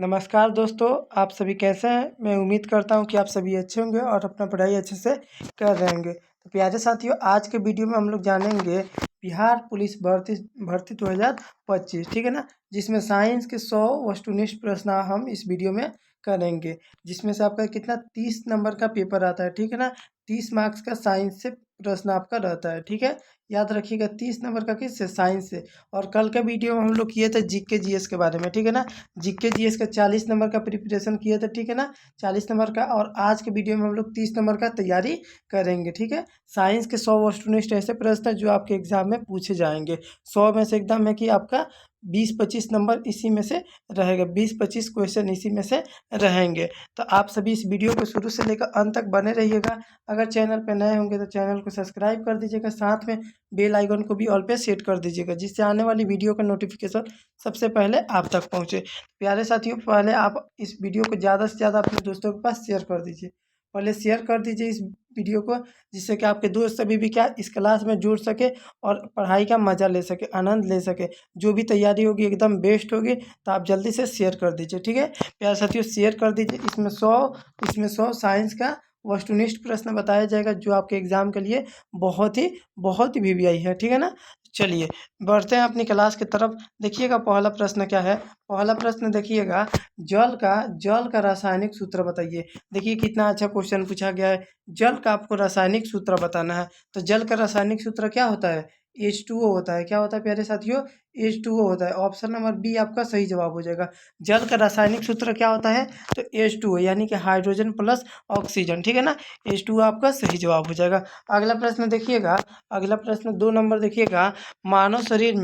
नमस्कार दोस्तों, आप सभी कैसे हैं? मैं उम्मीद करता हूं कि आप सभी अच्छे होंगे और अपना पढ़ाई अच्छे से कर रहे होंगे। तो प्यारे साथियों, आज के वीडियो में हम लोग जानेंगे बिहार पुलिस भर्ती भर्ती 2025, ठीक है ना? जिसमें साइंस के 100 वस्तुनिष्ठ प्रश्न हम इस वीडियो में करेंगे, जिसमें से आपका कितना 30 नंबर का पेपर आता है, ठीक है ना? 30 मार्क्स का साइंस से प्रश्न आपका रहता है, ठीक है? याद रखिएगा, 30 नंबर का किससे? साइंस से। और कल का वीडियो में हम लोग किए थे जीके जीएस के बारे में, ठीक है ना? जीके जीएस का 40 नंबर का प्रिपरेशन किया था, ठीक है ना? 40 नंबर का। और आज के वीडियो में हम लोग 30 नंबर का तैयारी करेंगे, ठीक है? साइंस के 100 वस्तुनिष्ठ ऐसे प्रश्न हैं जो आपके एग्जाम में पूछे जाएंगे। 100 में से एकदम है कि आपका 20-25 नंबर इसी में से रहेगा, 20-25 क्वेश्चन इसी में से रहेंगे। तो आप सभी इस वीडियो को शुरू से लेकर अंत तक बने रहिएगा। अगर चैनल पर नए होंगे तो चैनल को सब्सक्राइब कर दीजिएगा, साथ में बेल आइकन को भी ऑल पे सेट कर दीजिएगा, जिससे आने वाली वीडियो का नोटिफिकेशन सबसे पहले आप तक पहुंचे। प्यारे साथियों, पहले आप इस वीडियो को ज़्यादा से ज़्यादा अपने दोस्तों के पास शेयर कर दीजिए। पहले शेयर कर दीजिए इस वीडियो को, जिससे कि आपके दोस्त सभी भी क्या इस क्लास में जुड़ सके और पढ़ाई का मज़ा ले सके, आनंद ले सके। जो भी तैयारी होगी एकदम बेस्ट होगी। तो आप जल्दी से शेयर कर दीजिए, ठीक है? प्यारे साथियों, शेयर कर दीजिए। इसमें 100 साइंस का वस्तुनिष्ठ प्रश्न बताया जाएगा, जो आपके एग्जाम के लिए बहुत ही वीवीआई है, ठीक है ना? चलिए बढ़ते हैं अपनी क्लास की तरफ। देखिएगा पहला प्रश्न क्या है। पहला प्रश्न देखिएगा, जल का रासायनिक सूत्र बताइए। देखिए कितना अच्छा क्वेश्चन पूछा गया है। जल का आपको रासायनिक सूत्र बताना है। तो जल का रासायनिक सूत्र क्या होता है? H2O होता है। क्या होता है प्यारे साथियों? H2O होता है। ऑप्शन नंबर बी आपका सही जवाब हो जाएगा। जल का रासायनिक सूत्र क्या होता है? तो H2O, यानी कि हाइड्रोजन प्लस ऑक्सीजन, ठीक है ना? H2O आपका सही जवाब हो जाएगा। अगला प्रश्न देखिएगा, अगला प्रश्न 2 नंबर देखिएगा। मानव शरीर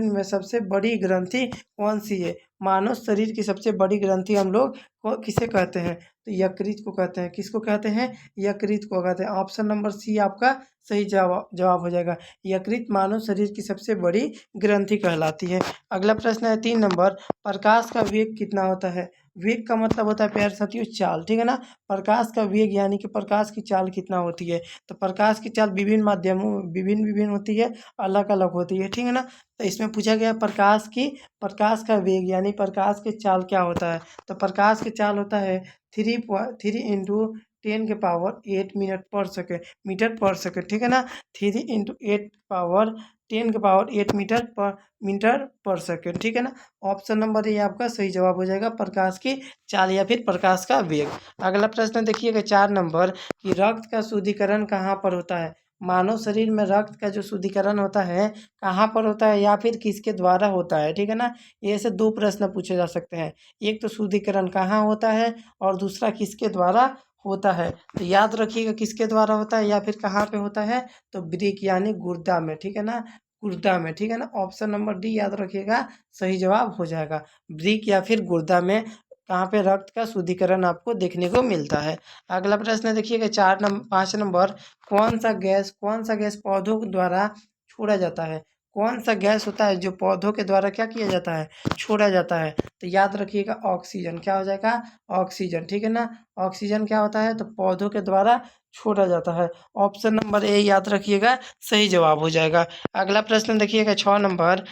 में सबसे बड़ी ग्रंथि कौन सी है? मानव शरीर की सबसे बड़ी ग्रंथि हम लोग किसे कहते हैं? तो यकृत को कहते हैं। किसको कहते हैं? यकृत को कहते हैं। ऑप्शन नंबर सी आपका सही जवाब हो जाएगा। यकृत मानव शरीर की सबसे बड़ी ग्रंथि कहलाती है। अगला प्रश्न है 3 नंबर। प्रकाश का वेग कितना होता है? वेग का मतलब होता है प्यारे साथियों चाल, ठीक है ना? प्रकाश का वेग यानी कि प्रकाश की चाल कितना होती है? तो प्रकाश की चाल विभिन्न माध्यमों विभिन्न होती है, अलग अलग होती है, ठीक है ना? तो इसमें पूछा गया प्रकाश का वेग यानी प्रकाश की चाल क्या होता है? तो प्रकाश की चाल होता है 3 × 10⁸ मीटर पर सेकेंड, ठीक है ना? 3 × 10⁸ मीटर पर सेकेंड, ठीक है ना? ऑप्शन नंबर ये आपका सही जवाब हो जाएगा, प्रकाश की चाल या फिर प्रकाश का वेग। अगला प्रश्न देखिएगा 4 नंबर, कि रक्त का शुद्धिकरण कहाँ पर होता है? मानव शरीर में रक्त का जो शुद्धिकरण होता है कहाँ पर होता है या फिर किसके द्वारा होता है, ठीक है ना? ये ऐसे 2 प्रश्न पूछे जा सकते हैं। एक तो शुद्धिकरण कहाँ होता है और दूसरा किसके द्वारा होता है। तो याद रखिएगा किसके द्वारा होता है या फिर कहाँ पे होता है। तो ब्रिक यानी गुर्दा में, ठीक है ना? गुर्दा में, ठीक है ना? ऑप्शन नंबर डी याद रखिएगा, सही जवाब हो जाएगा। ब्रिक या फिर गुर्दा में कहाँ पे रक्त का शुद्धिकरण आपको देखने को मिलता है। अगला प्रश्न देखिएगा 5 नंबर। कौन सा गैस पौधों द्वारा छोड़ा जाता है? कौन सा गैस होता है जो पौधों के द्वारा क्या किया जाता है? छोड़ा जाता है। तो याद रखिएगा ऑक्सीजन। क्या हो जाएगा? ऑक्सीजन, ठीक है ना? ऑक्सीजन क्या होता है? तो पौधों के द्वारा छोड़ा जाता है। ऑप्शन नंबर ए याद रखिएगा, सही जवाब हो जाएगा। अगला प्रश्न देखिएगा 6 नंबर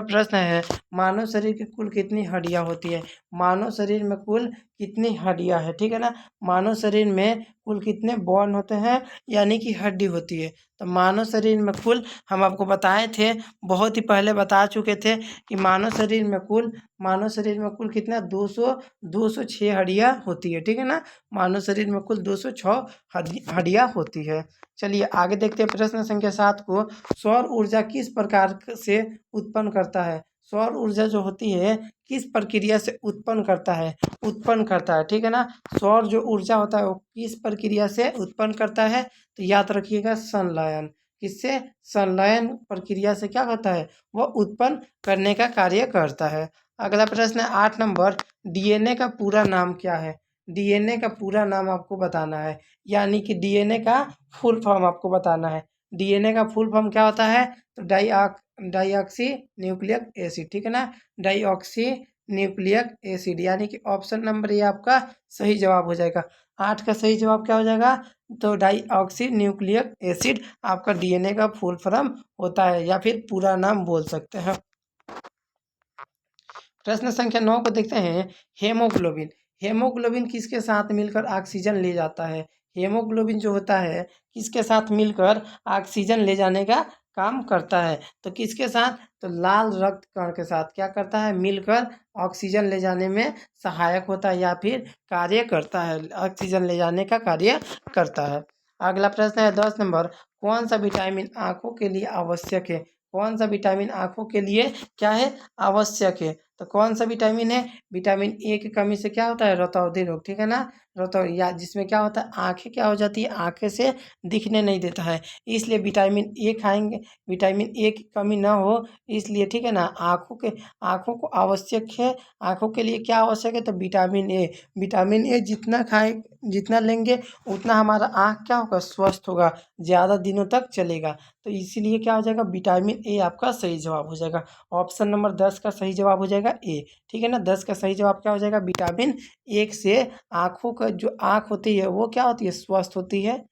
प्रश्न है, मानव शरीर की कुल कितनी हड्डियां होती है? मानव शरीर में कुल कितनी हड्डियां है, ठीक है ना? मानव शरीर में कुल कितने बोन होते हैं यानी कि हड्डी होती है? तो मानव शरीर में कुल, हम आपको बताए थे, बहुत ही पहले बता चुके थे कि मानव शरीर में कुल कितना 206 हड्डियां होती है, ठीक है ना? मानव शरीर में कुल 206 हड्डियां होती है। चलिए आगे देखते हैं प्रश्न संख्या 7 को। सौर ऊर्जा किस प्रकार से उत्पन्न करता है? सौर ऊर्जा जो होती है किस प्रक्रिया से उत्पन्न करता है, ठीक है ना? सौर जो ऊर्जा होता है वो किस प्रक्रिया से उत्पन्न करता है? तो याद रखिएगा संलयन। किससे? संलयन प्रक्रिया से क्या होता है? वह उत्पन्न करने का कार्य करता है। अगला प्रश्न है 8 नंबर, डीएनए का पूरा नाम क्या है? डीएनए का पूरा नाम आपको बताना है, यानी कि डीएनए का फुल फॉर्म आपको बताना है। डीएनए का फुल फॉर्म क्या होता है? तो डाईऑक्सी न्यूक्लिक एसिड, ठीक है ना? डाईऑक्सी न्यूक्लिक एसिड, यानी कि ऑप्शन नंबर ये आपका सही जवाब हो जाएगा। 8 का सही जवाब क्या हो जाएगा? तो डाईऑक्सी न्यूक्लिक एसिड आपका डीएनए का फुल फॉर्म होता है, या फिर पूरा नाम बोल सकते हैं। प्रश्न संख्या 9 को देखते हैं। हेमोग्लोबिन, हेमोग्लोबिन किसके साथ मिलकर ऑक्सीजन ले जाता है? हेमोग्लोबिन जो होता है किसके साथ मिलकर ऑक्सीजन ले जाने का काम करता है? तो किसके साथ? तो लाल रक्त कण के साथ क्या करता है? मिलकर ऑक्सीजन ले जाने में सहायक होता है या फिर कार्य करता है, ऑक्सीजन ले जाने का कार्य करता है। अगला प्रश्न है 10 नंबर, कौन सा विटामिन आँखों के लिए आवश्यक है? कौन सा विटामिन आँखों के लिए क्या है? आवश्यक है। तो कौन सा विटामिन है? विटामिन ए की कमी से क्या होता है? रतौंधी रोग, ठीक है ना? रतौ या जिसमें क्या होता है? आँखें क्या हो जाती है? आँखें से दिखने नहीं देता है, इसलिए विटामिन ए खाएंगे। विटामिन ए की कमी ना हो इसलिए, ठीक है ना? आँखों को आवश्यक है। आँखों के लिए क्या आवश्यक है? तो विटामिन ए। विटामिन ए जितना खाए, जितना लेंगे उतना हमारा आँख क्या होगा? स्वस्थ होगा, ज़्यादा दिनों तक चलेगा। तो इसीलिए क्या हो जाएगा? विटामिन ए आपका सही जवाब हो जाएगा। ऑप्शन नंबर 10 का सही जवाब हो जाएगा ए, ठीक है ना? 10 का सही जवाब क्या हो जाएगा? विटामिन ए से आँखों का जो आँख होती है वो क्या होती है? स्वस्थ होती है।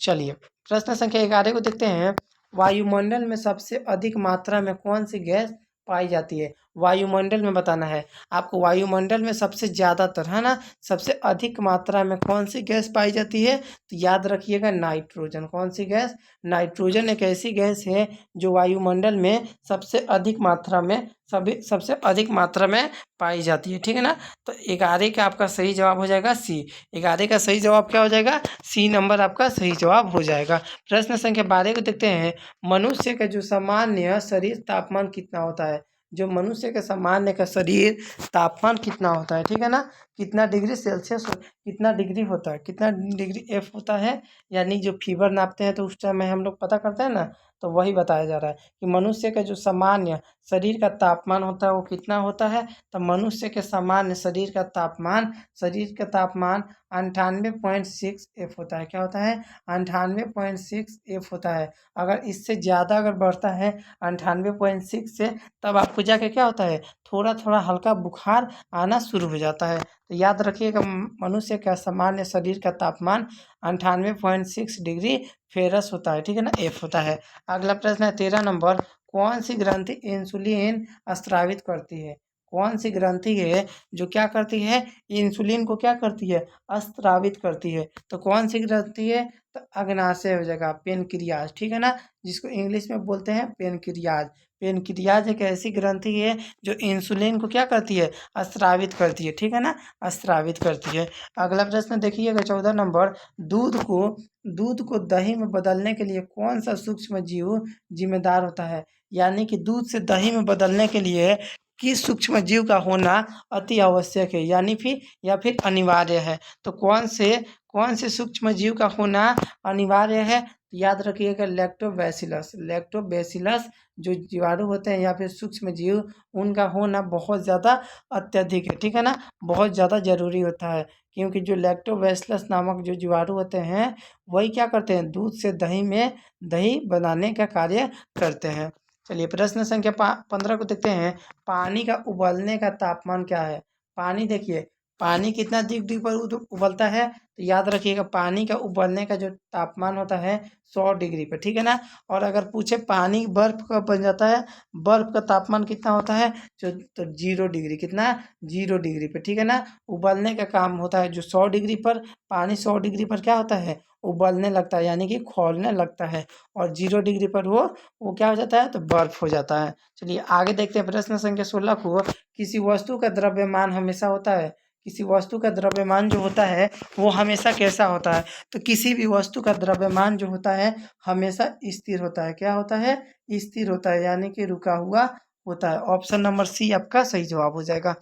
चलिए प्रश्न संख्या 11 को देखते हैं। वायुमंडल में सबसे अधिक मात्रा में कौन सी गैस पाई जाती है? वायुमंडल में बताना है आपको। वायुमंडल में सबसे ज़्यादातर, है ना, सबसे अधिक मात्रा में कौन सी गैस पाई जाती है? तो याद रखिएगा नाइट्रोजन। कौन सी गैस? नाइट्रोजन एक ऐसी गैस है जो वायुमंडल में सबसे अधिक मात्रा में सबसे अधिक मात्रा में पाई जाती है, ठीक है ना? तो 11 का आपका सही जवाब हो जाएगा सी। 11 का सही जवाब क्या हो जाएगा? सी नंबर आपका सही जवाब हो जाएगा। प्रश्न संख्या 12 को देखते हैं। मनुष्य का जो सामान्य शरीर तापमान कितना होता है? जो मनुष्य का सामान्य का शरीर तापमान कितना होता है, ठीक है ना? कितना डिग्री सेल्सियस, कितना डिग्री होता है, कितना डिग्री एफ होता है, यानी जो फीवर नापते हैं तो उस टाइम में हम लोग पता करते हैं ना, तो वही बताया जा रहा है कि मनुष्य का जो सामान्य शरीर का तापमान होता है वो कितना होता है? तो मनुष्य के सामान्य शरीर का तापमान 98.6 एफ होता है। क्या होता है? 98.6 एफ होता है। अगर इससे ज़्यादा अगर बढ़ता है 98.6 से, तब आपको जाके क्या होता है? थोड़ा थोड़ा हल्का बुखार आना शुरू हो जाता है। तो याद रखिएगा मनुष्य का सामान्य शरीर का तापमान 98.6 डिग्री फेरस होता है, ठीक है ना? एफ होता है। अगला प्रश्न है 13 नंबर, कौन सी ग्रंथि इंसुलिन स्रावित करती है? कौन सी ग्रंथि है जो क्या करती है? इंसुलिन को क्या करती है? स्रावित करती है। तो कौन सी ग्रंथि है? तो अग्नाशय हो जाएगा, पेनक्रियाज, ठीक है ना? जिसको इंग्लिश में बोलते हैं पेनक्रियाज। पेनक्रियाज एक ऐसी ग्रंथि है जो इंसुलिन को क्या करती है? स्रावित करती है, ठीक है ना? स्रावित करती है। अगला प्रश्न देखिएगा 14 नंबर, दूध को दही में बदलने के लिए कौन सा सूक्ष्म जीव जिम्मेदार होता है? यानी कि दूध से दही में बदलने के लिए किस सूक्ष्म जीव का होना अति आवश्यक है, यानी फिर या फिर अनिवार्य है? तो कौन से सूक्ष्म जीव का होना अनिवार्य है? तो याद रखिएगा लैक्टोबैसिलस। लैक्टोबैसिलस जो जीवाणु होते हैं या फिर सूक्ष्म जीव, उनका होना बहुत ज़्यादा अत्यधिक है, ठीक है ना? बहुत ज़्यादा ज़रूरी होता है, क्योंकि जो लैक्टोबैसिलस नामक जो जीवाणु होते हैं वही क्या करते हैं? दूध से दही बनाने का कार्य करते हैं। चलिए प्रश्न संख्या 15 को देखते हैं। पानी का उबलने का तापमान क्या है? पानी देखिए, पानी कितना डिग्री पर उबलता है? तो याद रखिएगा पानी का उबलने का जो तापमान होता है 100 डिग्री पर, ठीक है ना? और अगर पूछे पानी बर्फ कब बन जाता है, बर्फ का तापमान कितना होता है? जो तो 0 डिग्री, कितना? 0 डिग्री पर, ठीक है ना? उबलने का काम होता है जो 100 डिग्री पर, पानी 100 डिग्री पर क्या होता है? उबलने लगता है, यानी कि खौलने लगता है। और 0 डिग्री पर वो क्या हो जाता है? तो बर्फ हो जाता है। चलिए आगे देखते हैं प्रश्न संख्या 16 को। किसी वस्तु का द्रव्यमान हमेशा होता है, किसी वस्तु का द्रव्यमान जो होता है वो हमेशा कैसा होता है? तो किसी भी वस्तु का द्रव्यमान जो होता है हमेशा स्थिर होता है। क्या होता है? स्थिर होता है, यानी कि रुका हुआ होता है। ऑप्शन नंबर सी आपका सही जवाब हो जाएगा।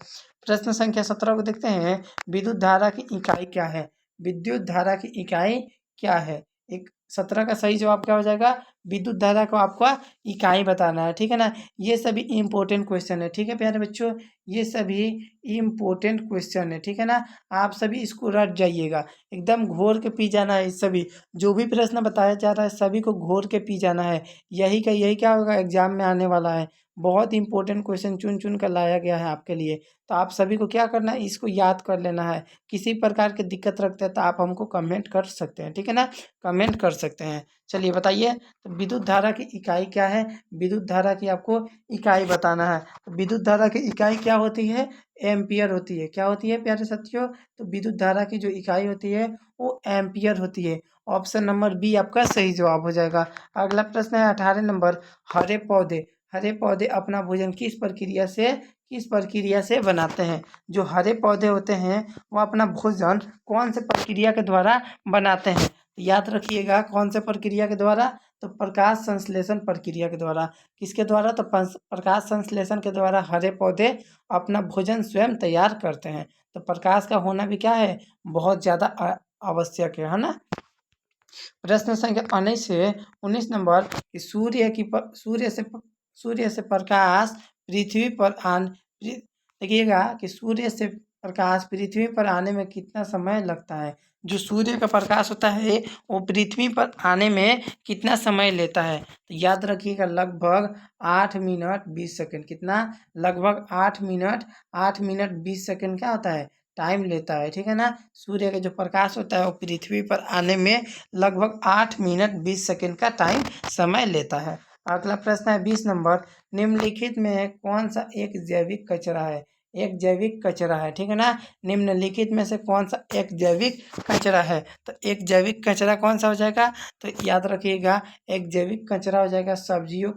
प्रश्न संख्या 17 को देखते हैं। विद्युत धारा की इकाई क्या है? विद्युत धारा की इकाई क्या है? एक 17 का सही जवाब क्या हो जाएगा? विद्युत धारा को आपका इकाई बताना है, ठीक है ना? ये सभी इम्पोर्टेंट क्वेश्चन है, ठीक है प्यारे बच्चों? ये सभी इम्पोर्टेंट क्वेश्चन है, ठीक है ना? आप सभी इसको रट जाइएगा, एकदम घोर के पी जाना है। इस सभी जो भी प्रश्न बताया जा रहा है सभी को घोर के पी जाना है। यही क्या होगा? एग्जाम में आने वाला है। बहुत इंपॉर्टेंट क्वेश्चन चुन चुन कर लाया गया है आपके लिए। तो आप सभी को क्या करना है? इसको याद कर लेना है। किसी प्रकार की दिक्कत रखते हैं तो आप हमको कमेंट कर सकते हैं, ठीक है ना? कमेंट कर सकते हैं। चलिए बताइए, तो विद्युत धारा की इकाई क्या है? विद्युत धारा की आपको इकाई बताना है। तो विद्युत धारा की इकाई क्या होती है? एम्पियर होती है। क्या होती है प्यारे साथियों? तो विद्युत धारा की जो इकाई होती है वो एम्पियर होती है। ऑप्शन नंबर बी आपका सही जवाब हो जाएगा। अगला प्रश्न है 18 नंबर। हरे पौधे अपना भोजन किस प्रक्रिया से बनाते हैं? जो हरे पौधे होते हैं वो अपना भोजन कौन से प्रक्रिया के द्वारा बनाते हैं? तो याद रखिएगा, कौन से प्रक्रिया के द्वारा? तो प्रकाश संश्लेषण प्रक्रिया के द्वारा। किसके द्वारा? तो प्रकाश संश्लेषण के द्वारा हरे पौधे अपना भोजन स्वयं तैयार करते हैं। तो प्रकाश का होना भी क्या है? बहुत ज़्यादा आवश्यक है ना। प्रश्न संख्या 19 नंबर कि सूर्य से प्रकाश पृथ्वी पर देखिएगा कि सूर्य से प्रकाश पृथ्वी पर आने में कितना समय लगता है? जो सूर्य का प्रकाश होता है वो पृथ्वी पर आने में कितना समय लेता है? तो याद रखिएगा, लगभग 8 मिनट 20 सेकंड। कितना? लगभग 8 मिनट 20 सेकंड क्या होता है? टाइम लेता है, ठीक है ना। सूर्य का जो प्रकाश होता है वो पृथ्वी पर आने में लगभग 8 मिनट 20 सेकंड का टाइम समय लेता है। अगला प्रश्न है 20 नंबर। निम्नलिखित में कौन सा एक जैविक कचरा है? एक जैविक कचरा है, ठीक है ना। निम्नलिखित में से कौन सा एक जैविक कचरा है? तो एक जैविक कचरा कौन सा हो जाएगा? तो याद रखिएगा, एक जैविक कचरा हो जाएगा सब्जियों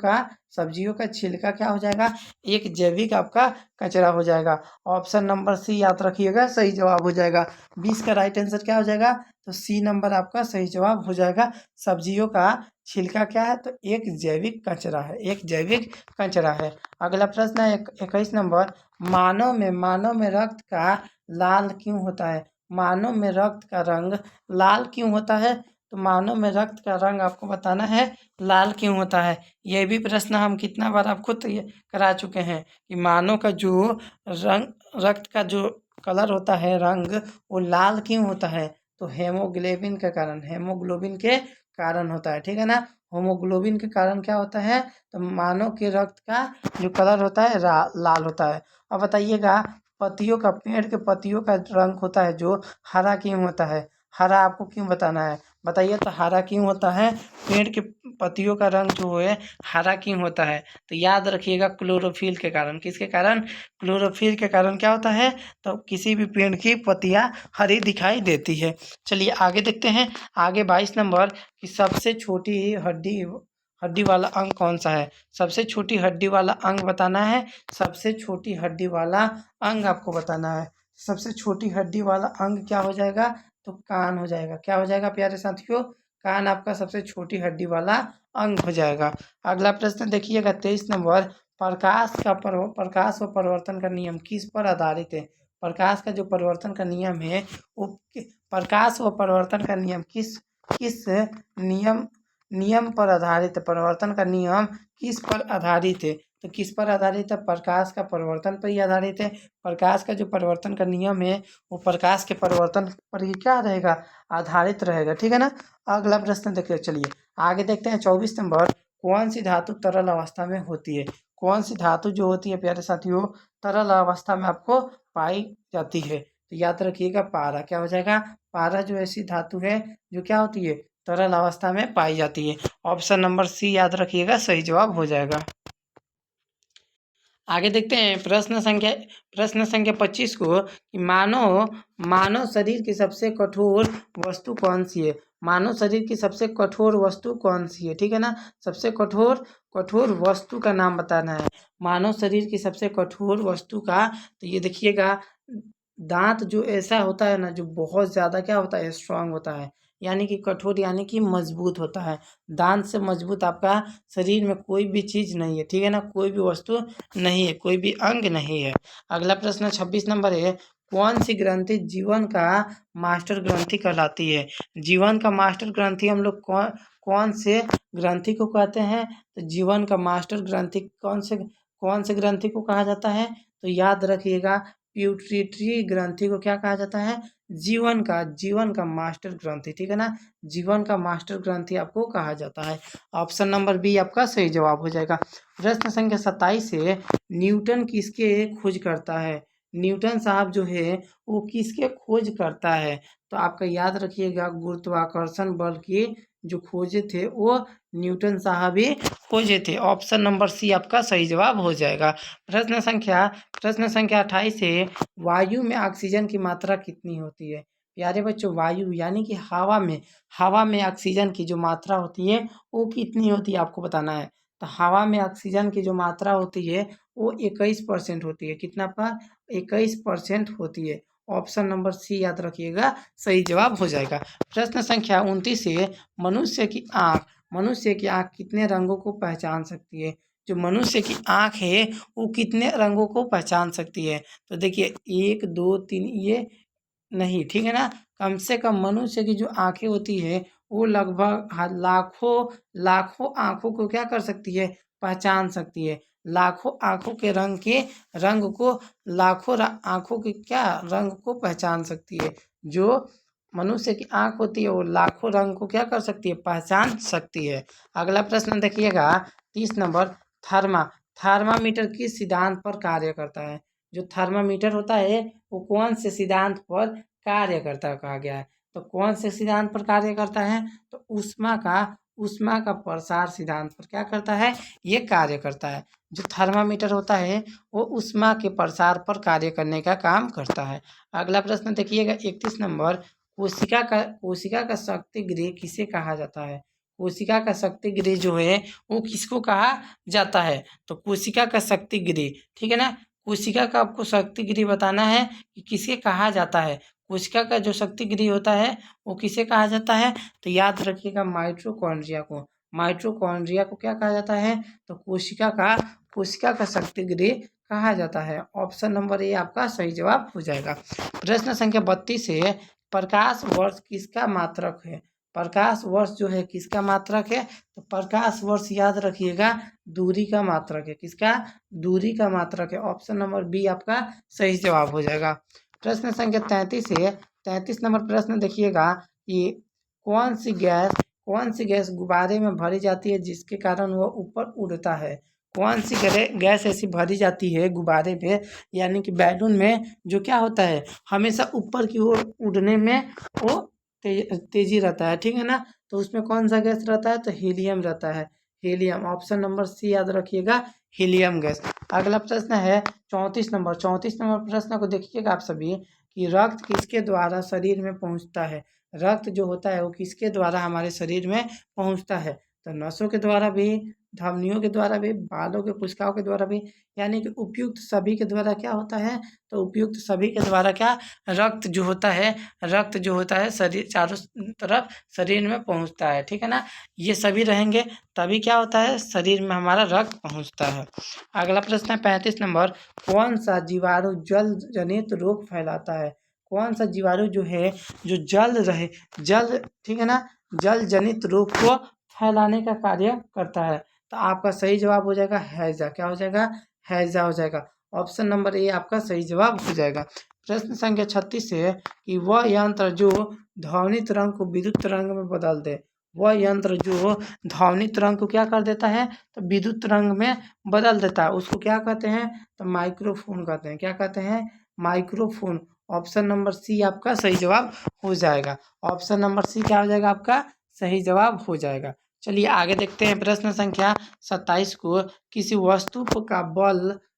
का छिलका। क्या हो जाएगा? एक जैविक आपका कचरा हो जाएगा। ऑप्शन नंबर सी याद रखिएगा, सही जवाब हो जाएगा। 20 का राइट आंसर क्या हो जाएगा? तो सी नंबर आपका सही जवाब हो जाएगा। सब्जियों का छिलका क्या है? तो एक जैविक कचरा है, एक जैविक कचरा है। अगला प्रश्न है 21 नंबर। मानव में रक्त का लाल क्यों होता है? मानव में रक्त का रंग लाल क्यों होता है? तो मानव में रक्त का रंग आपको बताना है लाल क्यों होता है। यह भी प्रश्न हम कितना बार आपको करा चुके हैं कि मानव का जो रक्त का जो कलर होता है, रंग, वो लाल क्यों होता है? तो हेमोग्लोबिन के कारण होता है, ठीक है ना। होमोग्लोबिन के कारण क्या होता है? तो मानव के रक्त का जो कलर होता है लाल होता है। अब बताइएगा, पेड़ के पत्तियों का रंग होता है जो हरा क्यों होता है? हरा आपको क्यों बताना है? बताइए, तो हरा क्यों होता है? पेड़ के पत्तियों का रंग जो है हरा क्यों होता है? तो याद रखिएगा, क्लोरोफिल के कारण। किसके कारण? क्लोरोफिल के कारण क्या होता है? तो किसी भी पेड़ की पत्तियां हरी दिखाई देती है। चलिए आगे देखते हैं। आगे 22 नंबर की सबसे छोटी हड्डी वाला अंग कौन सा है? सबसे छोटी हड्डी वाला अंग बताना है। सबसे छोटी हड्डी वाला अंग आपको बताना है। सबसे छोटी हड्डी वाला अंग क्या हो जाएगा? तो कान हो जाएगा। क्या हो जाएगा प्यारे साथियों? कान आपका सबसे छोटी हड्डी वाला अंग हो जाएगा। अगला प्रश्न देखिएगा 23 नंबर। प्रकाश व परिवर्तन का नियम किस पर आधारित है? प्रकाश का जो परिवर्तन का नियम है वो प्रकाश व परिवर्तन का नियम किस किस नियम पर आधारित है? परिवर्तन का नियम किस पर आधारित है? तो किस पर आधारित है? प्रकाश का परिवर्तन पर ही आधारित है। प्रकाश का जो परिवर्तन का नियम है वो प्रकाश के परिवर्तन पर ही क्या रहेगा? आधारित रहेगा, ठीक है ना। अगला प्रश्न देखिए, चलिए आगे देखते हैं 24 नंबर। कौन सी धातु तरल अवस्था में होती है? कौन सी धातु जो होती है प्यारे साथियों तरल अवस्था में आपको पाई जाती है? तो याद रखिएगा, पारा। क्या हो जाएगा? पारा जो ऐसी धातु है जो क्या होती है? तरल अवस्था में पाई जाती है। ऑप्शन नंबर सी याद रखिएगा, सही जवाब हो जाएगा। आगे देखते हैं प्रश्न संख्या 25 को कि मानव शरीर की सबसे कठोर वस्तु कौन सी है? मानव शरीर की सबसे कठोर वस्तु कौन सी है? ठीक है ना। सबसे कठोर वस्तु का नाम बताना है। मानव शरीर की सबसे कठोर वस्तु का, तो ये देखिएगा, दांत जो ऐसा होता है ना, जो बहुत ज़्यादा क्या होता है? स्ट्रांग होता है, यानी कि कठोर, यानी कि मजबूत होता है। दांत से मजबूत आपका शरीर में कोई भी चीज़ नहीं है, ठीक है ना। कोई भी वस्तु नहीं है, कोई भी अंग नहीं है। अगला प्रश्न 26 नंबर है। कौन सी ग्रंथि जीवन का मास्टर ग्रंथि कहलाती है? जीवन का मास्टर ग्रंथि हम लोग कौन से ग्रंथि को कहते हैं? तो जीवन का मास्टर ग्रंथि कौन से ग्रंथि को कहा जाता है? तो याद रखिएगा, प्यूटरी ग्रंथि को क्या कहा जाता है? जीवन का मास्टर ग्रंथि, ठीक है ना। जीवन का मास्टर ग्रंथि आपको कहा जाता है। ऑप्शन नंबर बी आपका सही जवाब हो जाएगा। प्रश्न संख्या 27 से न्यूटन किसके खोज करता है? न्यूटन साहब जो है वो किसके खोज करता है? तो आपका याद रखिएगा गुरुत्वाकर्षण बल की जो खोजे थे वो न्यूटन साहब ही खोजे थे। ऑप्शन नंबर सी आपका सही जवाब हो जाएगा। प्रश्न संख्या 28 है, वायु में ऑक्सीजन की मात्रा कितनी होती है? प्यारे बच्चों, वायु यानी कि हवा में ऑक्सीजन की जो मात्रा होती है वो कितनी होती है आपको बताना है। तो हवा में ऑक्सीजन की जो मात्रा होती है वो 21% होती है। कितना पर? 21% होती है। ऑप्शन नंबर सी याद रखिएगा, सही जवाब हो जाएगा। प्रश्न संख्या 29 है, मनुष्य की आँख कितने रंगों को पहचान सकती है? जो मनुष्य की आँख है वो कितने रंगों को पहचान सकती है? तो देखिए 1, 2, 3 ये नहीं, ठीक है ना? कम से कम मनुष्य की जो आँखें होती है वो लगभग लाखों आँखों को क्या कर सकती है? पहचान सकती है। लाखों आँखों के रंग को आँखों के क्या रंग को पहचान सकती है। जो मनुष्य की आँख होती है वो लाखों रंग को क्या कर सकती है? पहचान सकती है। अगला प्रश्न देखिएगा 30 नंबर, थर्मामीटर किस सिद्धांत पर कार्य करता है? जो थर्मामीटर होता है वो कौन से सिद्धांत पर कार्य करता है कहा गया है? तो कौन से सिद्धांत पर कार्य करता है? तो ऊष्मा का प्रसार सिद्धांत पर क्या करता है? ये कार्य करता है। जो थर्मामीटर होता है वो ऊष्मा के प्रसार पर कार्य करने का काम करता है। अगला प्रश्न देखिएगा 31 नंबर, कोशिका का शक्ति गृह किसे कहा जाता है? कोशिका का शक्ति गृह जो है वो किसको कहा जाता है? तो कोशिका का शक्ति गृह, ठीक है ना? कोशिका का आपको शक्ति गृह बताना है कि किसे कहा जाता है। कोशिका का जो शक्ति गृह होता है वो किसे कहा जाता है? तो याद रखिएगा माइटोकॉन्ड्रिया को क्या कहा जाता है? तो कोशिका का शक्ति गृह कहा जाता है। ऑप्शन नंबर ए आपका सही जवाब हो जाएगा। प्रश्न संख्या 32 है, प्रकाश वर्ष किसका मात्रक है? प्रकाश वर्ष जो है किसका मात्रक है? तो प्रकाश वर्ष याद रखिएगा दूरी का मात्रक है। किसका? दूरी का मात्रक है। ऑप्शन नंबर बी आपका सही जवाब हो जाएगा। प्रश्न संख्या 33 है, 33 नंबर प्रश्न देखिएगा कि कौन सी गैस गुब्बारे में भरी जाती है जिसके कारण वह ऊपर उड़ता है? कौन सी गैस ऐसी भरी जाती है गुब्बारे में यानी कि बैलून में जो क्या होता है हमेशा ऊपर की ओर उड़ने में वो तेजी रहता है, ठीक है ना? तो उसमें कौन सा गैस रहता है? तो हीलियम रहता है। हीलियम, ऑप्शन नंबर सी याद रखिएगा, हीलियम गैस। अगला प्रश्न है 34 नंबर प्रश्न को देखिएगा आप सभी कि रक्त किसके द्वारा शरीर में पहुंचता है? रक्त जो होता है वो किसके द्वारा हमारे शरीर में पहुंचता है? तो नसों के द्वारा भी, धमनियों के द्वारा भी, बालों के कोशिकाओं के द्वारा भी, यानी कि उपयुक्त सभी के द्वारा क्या होता है? तो उपयुक्त सभी के द्वारा क्या रक्त जो होता है शरीर चारों तरफ शरीर में पहुंचता है, ठीक है ना? ये सभी रहेंगे तभी क्या होता है? शरीर में हमारा रक्त पहुंचता है। अगला प्रश्न है 35 नंबर, कौन सा जीवाणु जल जनित रोग फैलाता है? कौन सा जीवाणु जो है जो जल, ठीक है ना, जल जनित रोग को फैलाने का कार्य करता है? तो आपका सही जवाब हो जाएगा हैजा। क्या हो जाएगा? हैजा हो जाएगा। ऑप्शन नंबर ए आपका सही जवाब हो जाएगा। प्रश्न संख्या 36 है कि वह यंत्र जो ध्वनि तरंग को विद्युत तरंग में बदल दे, वह यंत्र जो ध्वनि तरंग को क्या कर देता है? तो विद्युत तरंग में बदल देता है, उसको क्या कहते हैं? तो माइक्रोफोन कहते हैं। क्या कहते हैं? माइक्रोफोन। ऑप्शन नंबर सी आपका सही जवाब हो जाएगा। ऑप्शन नंबर सी क्या हो जाएगा? आपका सही जवाब हो जाएगा। चलिए आगे देखते हैं प्रश्न संख्या 27 को, किसी वस्तु का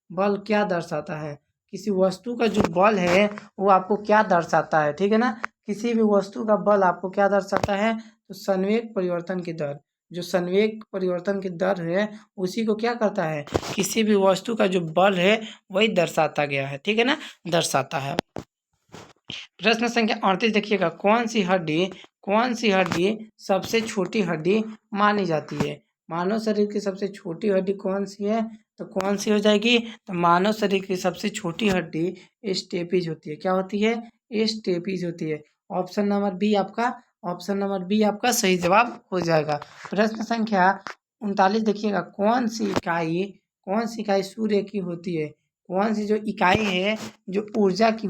बल क्या दर्शाता है? किसी वस्तु का जो बल है वो आपको क्या दर्शाता है, ठीक है ना? किसी भी वस्तु का बल आपको क्या दर्शाता है? तो संवेग परिवर्तन की दर। जो संवेग परिवर्तन की दर है उसी को क्या करता है? किसी भी वस्तु का जो बल है वही दर्शाता गया है, ठीक है ना, दर्शाता है। प्रश्न संख्या 38 देखिएगा, कौन सी हड्डी सबसे छोटी हड्डी मानी जाती है? मानव शरीर की सबसे छोटी हड्डी कौन सी है? तो कौन सी हो जाएगी? तो मानव शरीर की सबसे छोटी हड्डी स्टेपीज होती है। क्या होती है? स्टेपीज होती है। ऑप्शन नंबर बी आपका सही जवाब हो जाएगा। प्रश्न संख्या 39 देखिएगा, कौन सी इकाई सूर्य की होती है? कौन सी जो इकाई है जो ऊर्जा की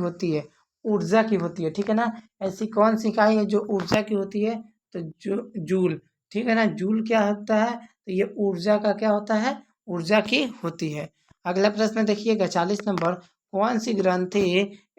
होती है, ठीक है ना? ऐसी कौन सी इकाई है जो ऊर्जा की होती है? तो जूल, ठीक है ना? जूल क्या होता है? तो ये ऊर्जा का क्या होता है? ऊर्जा की होती है। अगला प्रश्न देखिएगा 40 नंबर, कौन सी ग्रंथि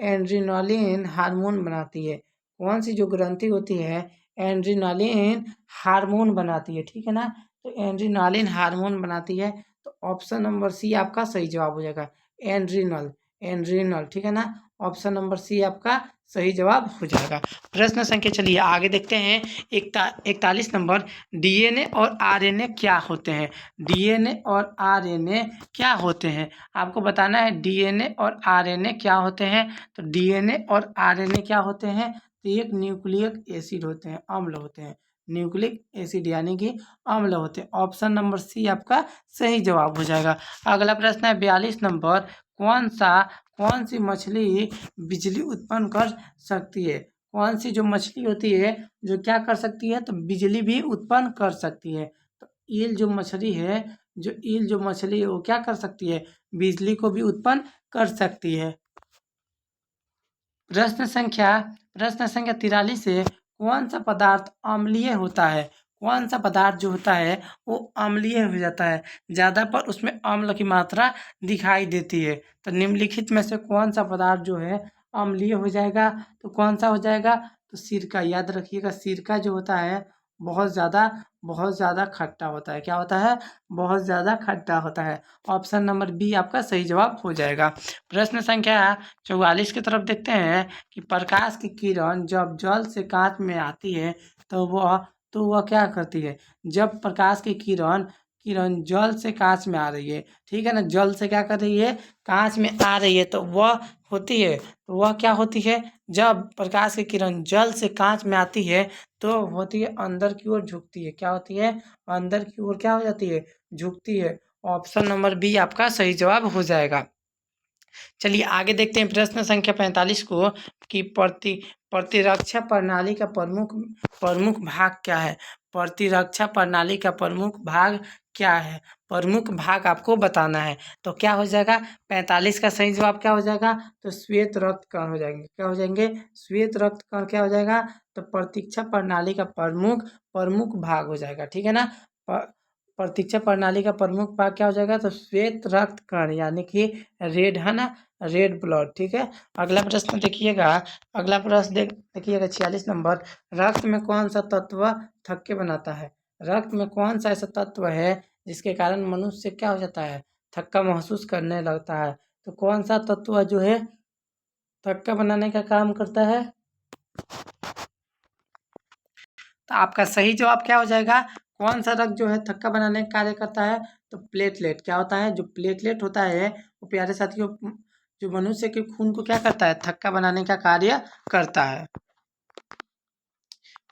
एड्रेनालिन हार्मोन बनाती है? कौन सी जो ग्रंथि होती है एड्रेनालिन हार्मोन बनाती है, ठीक है ना। तो एड्रेनालिन हार्मोन बनाती है, तो ऑप्शन नंबर सी आपका सही जवाब हो जाएगा। एड्रिनल, एड्रिनल, ठीक है ना। ऑप्शन नंबर सी आपका सही जवाब हो जाएगा। प्रश्न संख्या चलिए आगे देखते हैं। 41 नंबर, डीएनए और आरएनए क्या होते हैं? डीएनए और आरएनए क्या होते हैं? आपको बताना है डीएनए और आरएनए क्या होते हैं। तो डीएनए और आरएनए क्या होते हैं? तो एक न्यूक्लिक एसिड होते हैं, अम्ल होते हैं। न्यूक्लिक एसिड यानी कि अम्ल होते हैं। ऑप्शन नंबर सी आपका सही जवाब हो जाएगा। अगला प्रश्न है 42 नंबर, कौन सी मछली बिजली उत्पन्न कर सकती है? कौन सी जो मछली होती है जो क्या कर सकती है? तो बिजली भी उत्पन्न कर सकती है। तो ईल जो मछली है, ईल जो मछली है वो क्या कर सकती है? बिजली को भी उत्पन्न कर सकती है। प्रश्न संख्या 43 है, कौन सा पदार्थ अम्लीय होता है? कौन सा पदार्थ जो होता है वो अम्लीय हो जाता है, ज़्यादा पर उसमें अम्ल की मात्रा दिखाई देती है। तो निम्नलिखित में से कौन सा पदार्थ जो है अम्लीय हो जाएगा? तो कौन सा हो जाएगा? तो सिरका। याद रखिएगा, सिरका जो होता है बहुत ज़्यादा खट्टा होता है। क्या होता है? बहुत ज़्यादा खट्टा होता है। ऑप्शन नंबर बी आपका सही जवाब हो जाएगा। प्रश्न संख्या 44 की तरफ देखते हैं कि प्रकाश की किरण जब जल से कांच में आती है तो वह क्या करती है? जब प्रकाश की किरण किरण जल से कांच में आ रही है, ठीक है ना, जल से क्या कर रही है? कांच में आ रही है, तो वह होती है, तो वह क्या होती है? जब प्रकाश की किरण जल से कांच में आती है तो होती है अंदर की ओर झुकती है। क्या होती है? अंदर की ओर क्या हो जाती है? झुकती है। ऑप्शन नंबर बी आपका सही जवाब हो जाएगा। चलिए आगे देखते हैं प्रश्न संख्या 45 को कि प्रतिरक्षा प्रणाली का प्रमुख भाग क्या है? प्रतिरक्षा प्रणाली का प्रमुख भाग क्या है? प्रमुख भाग आपको बताना है। तो क्या हो जाएगा? 45 का सही जवाब क्या हो जाएगा? तो श्वेत रक्त कण हो जाएंगे। क्या हो जाएंगे? श्वेत रक्त कण क्या हो जाएगा? तो प्रतिरक्षा प्रणाली का प्रमुख भाग हो जाएगा, ठीक है ना। प्रतिरक्षा प्रणाली का प्रमुख भाग क्या हो जाएगा? तो श्वेत रक्त कण यानी कि रेड, है ना, रेड ब्लड, ठीक है। अगला प्रश्न देखिएगा। अगला प्रश्न देखिएगा 46 नंबर, रक्त में कौन सा तत्व थक्के बनाता है? रक्त में कौन सा ऐसा तत्व है जिसके कारण मनुष्य क्या हो जाता है? थक्का महसूस करने लगता है। तो कौन सा तत्व जो है थक्का बनाने का काम करता है? तो आपका सही जवाब क्या हो जाएगा? कौन सा रक्त जो है थक्का बनाने का कार्य करता है? तो प्लेटलेट। क्या होता है? जो प्लेटलेट होता है वो प्यारे साथियों जो मनुष्य के खून को क्या करता है? थक्का बनाने का कार्य करता है।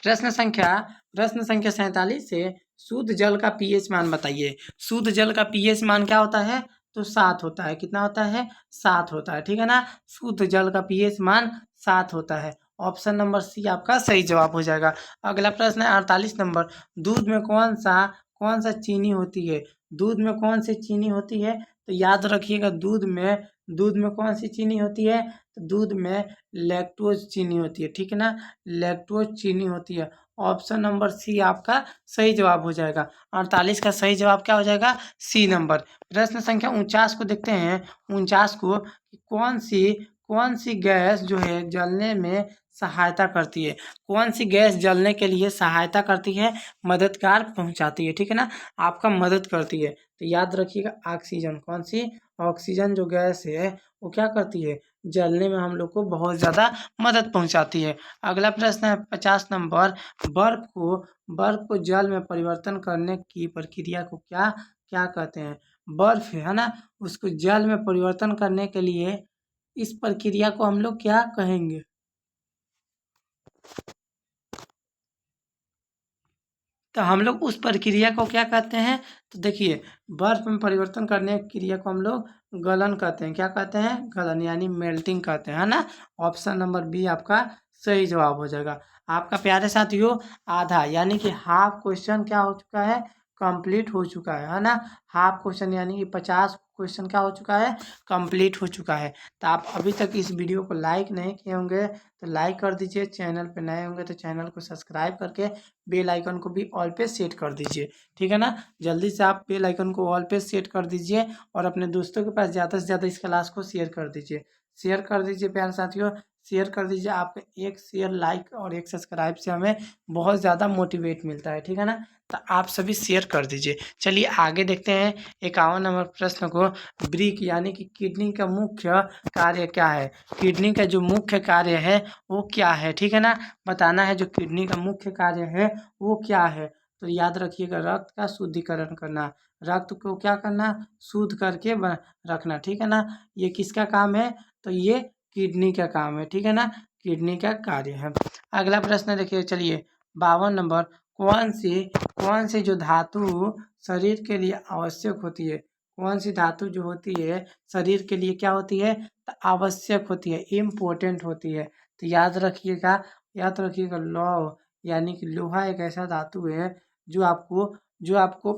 प्रश्न संख्या 47 से शुद्ध जल का पीएच मान बताइए। शुद्ध जल का पीएच मान क्या होता है? तो 7 होता है। कितना होता है? 7 होता है, ठीक है ना। शुद्ध जल का पीएच मान 7 होता है। ऑप्शन नंबर सी आपका सही जवाब हो जाएगा। अगला प्रश्न है 48 नंबर, दूध में कौन सा चीनी होती है? दूध में कौन सी चीनी होती है? तो याद रखिएगा, दूध में कौन सी चीनी होती है? तो दूध में लैक्टोज चीनी होती है, ठीक है ना, लैक्टोज चीनी होती है। ऑप्शन नंबर सी आपका सही जवाब हो जाएगा। 48 का सही जवाब क्या हो जाएगा? C number. प्रश्न संख्या 49 को देखते हैं। 49 को कौन सी गैस जो है जलने में सहायता करती है? कौन सी गैस जलने के लिए सहायता करती है, मददगार पहुंचाती है, ठीक है ना, आपका मदद करती है? तो याद रखिएगा ऑक्सीजन। कौन सी? ऑक्सीजन जो गैस है वो क्या करती है? जलने में हम लोग को बहुत ज़्यादा मदद पहुंचाती है। अगला प्रश्न है 50 नंबर, बर्फ को जल में परिवर्तन करने की प्रक्रिया को क्या क्या कहते हैं? बर्फ है ना, उसको जल में परिवर्तन करने के लिए इस प्रक्रिया को हम लोग क्या कहेंगे? तो हम लोग उस प्रक्रिया को क्या कहते हैं? तो देखिए, बर्फ में परिवर्तन करने की क्रिया को हम लोग गलन कहते हैं। क्या कहते हैं? गलन यानी मेल्टिंग कहते हैं, है ना। ऑप्शन नंबर बी आपका सही जवाब हो जाएगा। आपका प्यारे साथियों आधा यानी कि हाफ क्वेश्चन क्या हो चुका है? कंप्लीट हो चुका है ना। हाफ क्वेश्चन यानी कि 50 क्वेश्चन क्या हो चुका है, कंप्लीट हो चुका है। तो आप अभी तक इस वीडियो को लाइक नहीं किए होंगे तो लाइक कर दीजिए, चैनल पे नए होंगे तो चैनल को सब्सक्राइब करके बेल आइकन को भी ऑल पे सेट कर दीजिए, ठीक है ना। जल्दी से आप बेल आइकन को ऑल पे सेट कर दीजिए और अपने दोस्तों के पास ज़्यादा से ज़्यादा इस क्लास को शेयर कर दीजिए। शेयर कर दीजिए प्यारे साथियों, शेयर कर दीजिए। आपका एक शेयर, लाइक और एक सब्सक्राइब से हमें बहुत ज़्यादा मोटिवेट मिलता है, ठीक है ना। तो आप सभी शेयर कर दीजिए। चलिए आगे देखते हैं 51 नंबर प्रश्न को। ब्रिक यानी कि किडनी का मुख्य कार्य क्या है। किडनी का जो मुख्य कार्य है वो क्या है, ठीक है ना। बताना है जो किडनी का मुख्य कार्य है वो क्या है। तो याद रखिएगा, रक्त का शुद्धिकरण करना, रक्त को क्या करना, शुद्ध करके रखना, ठीक है ना। ये किसका काम है, तो ये किडनी का काम है, ठीक है ना, किडनी का कार्य है। अगला प्रश्न देखिए, चलिए 52 नंबर, कौन सी जो धातु शरीर के लिए आवश्यक होती है। कौन सी धातु जो होती है शरीर के लिए क्या होती है, तो आवश्यक होती है, इम्पोर्टेंट होती है। तो याद रखिएगा लौह यानी कि लोहा एक ऐसा धातु है जो आपको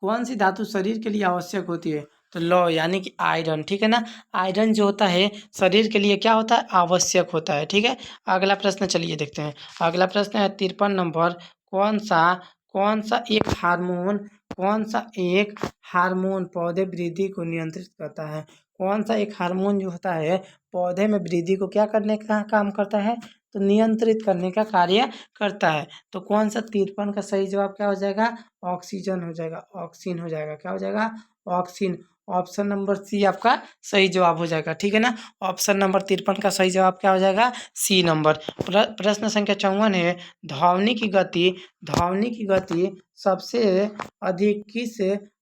कौन सी धातु शरीर के लिए आवश्यक होती है, तो लौह यानी कि आयरन, ठीक है ना। आयरन जो होता है शरीर के लिए क्या होता है, आवश्यक होता है, ठीक है। अगला प्रश्न चलिए देखते हैं। अगला प्रश्न है 53 नंबर, कौन सा कौन सा एक हार्मोन कौन सा एक हार्मोन पौधे वृद्धि को नियंत्रित करता है। कौन सा एक हार्मोन जो होता है पौधे में वृद्धि को क्या करने का काम करता है, तो नियंत्रित करने का कार्य करता है। तो कौन सा 53 का सही जवाब क्या हो जाएगा, ऑक्सीजन हो जाएगा, ऑक्सीन हो जाएगा, क्या हो जाएगा, ऑक्सीन। ऑप्शन नंबर सी आपका सही जवाब हो जाएगा, ठीक है ना। ऑप्शन नंबर 53 का सही जवाब क्या हो जाएगा, सी नंबर। प्रश्न संख्या 54 है, ध्वनि की गति सबसे अधिक किस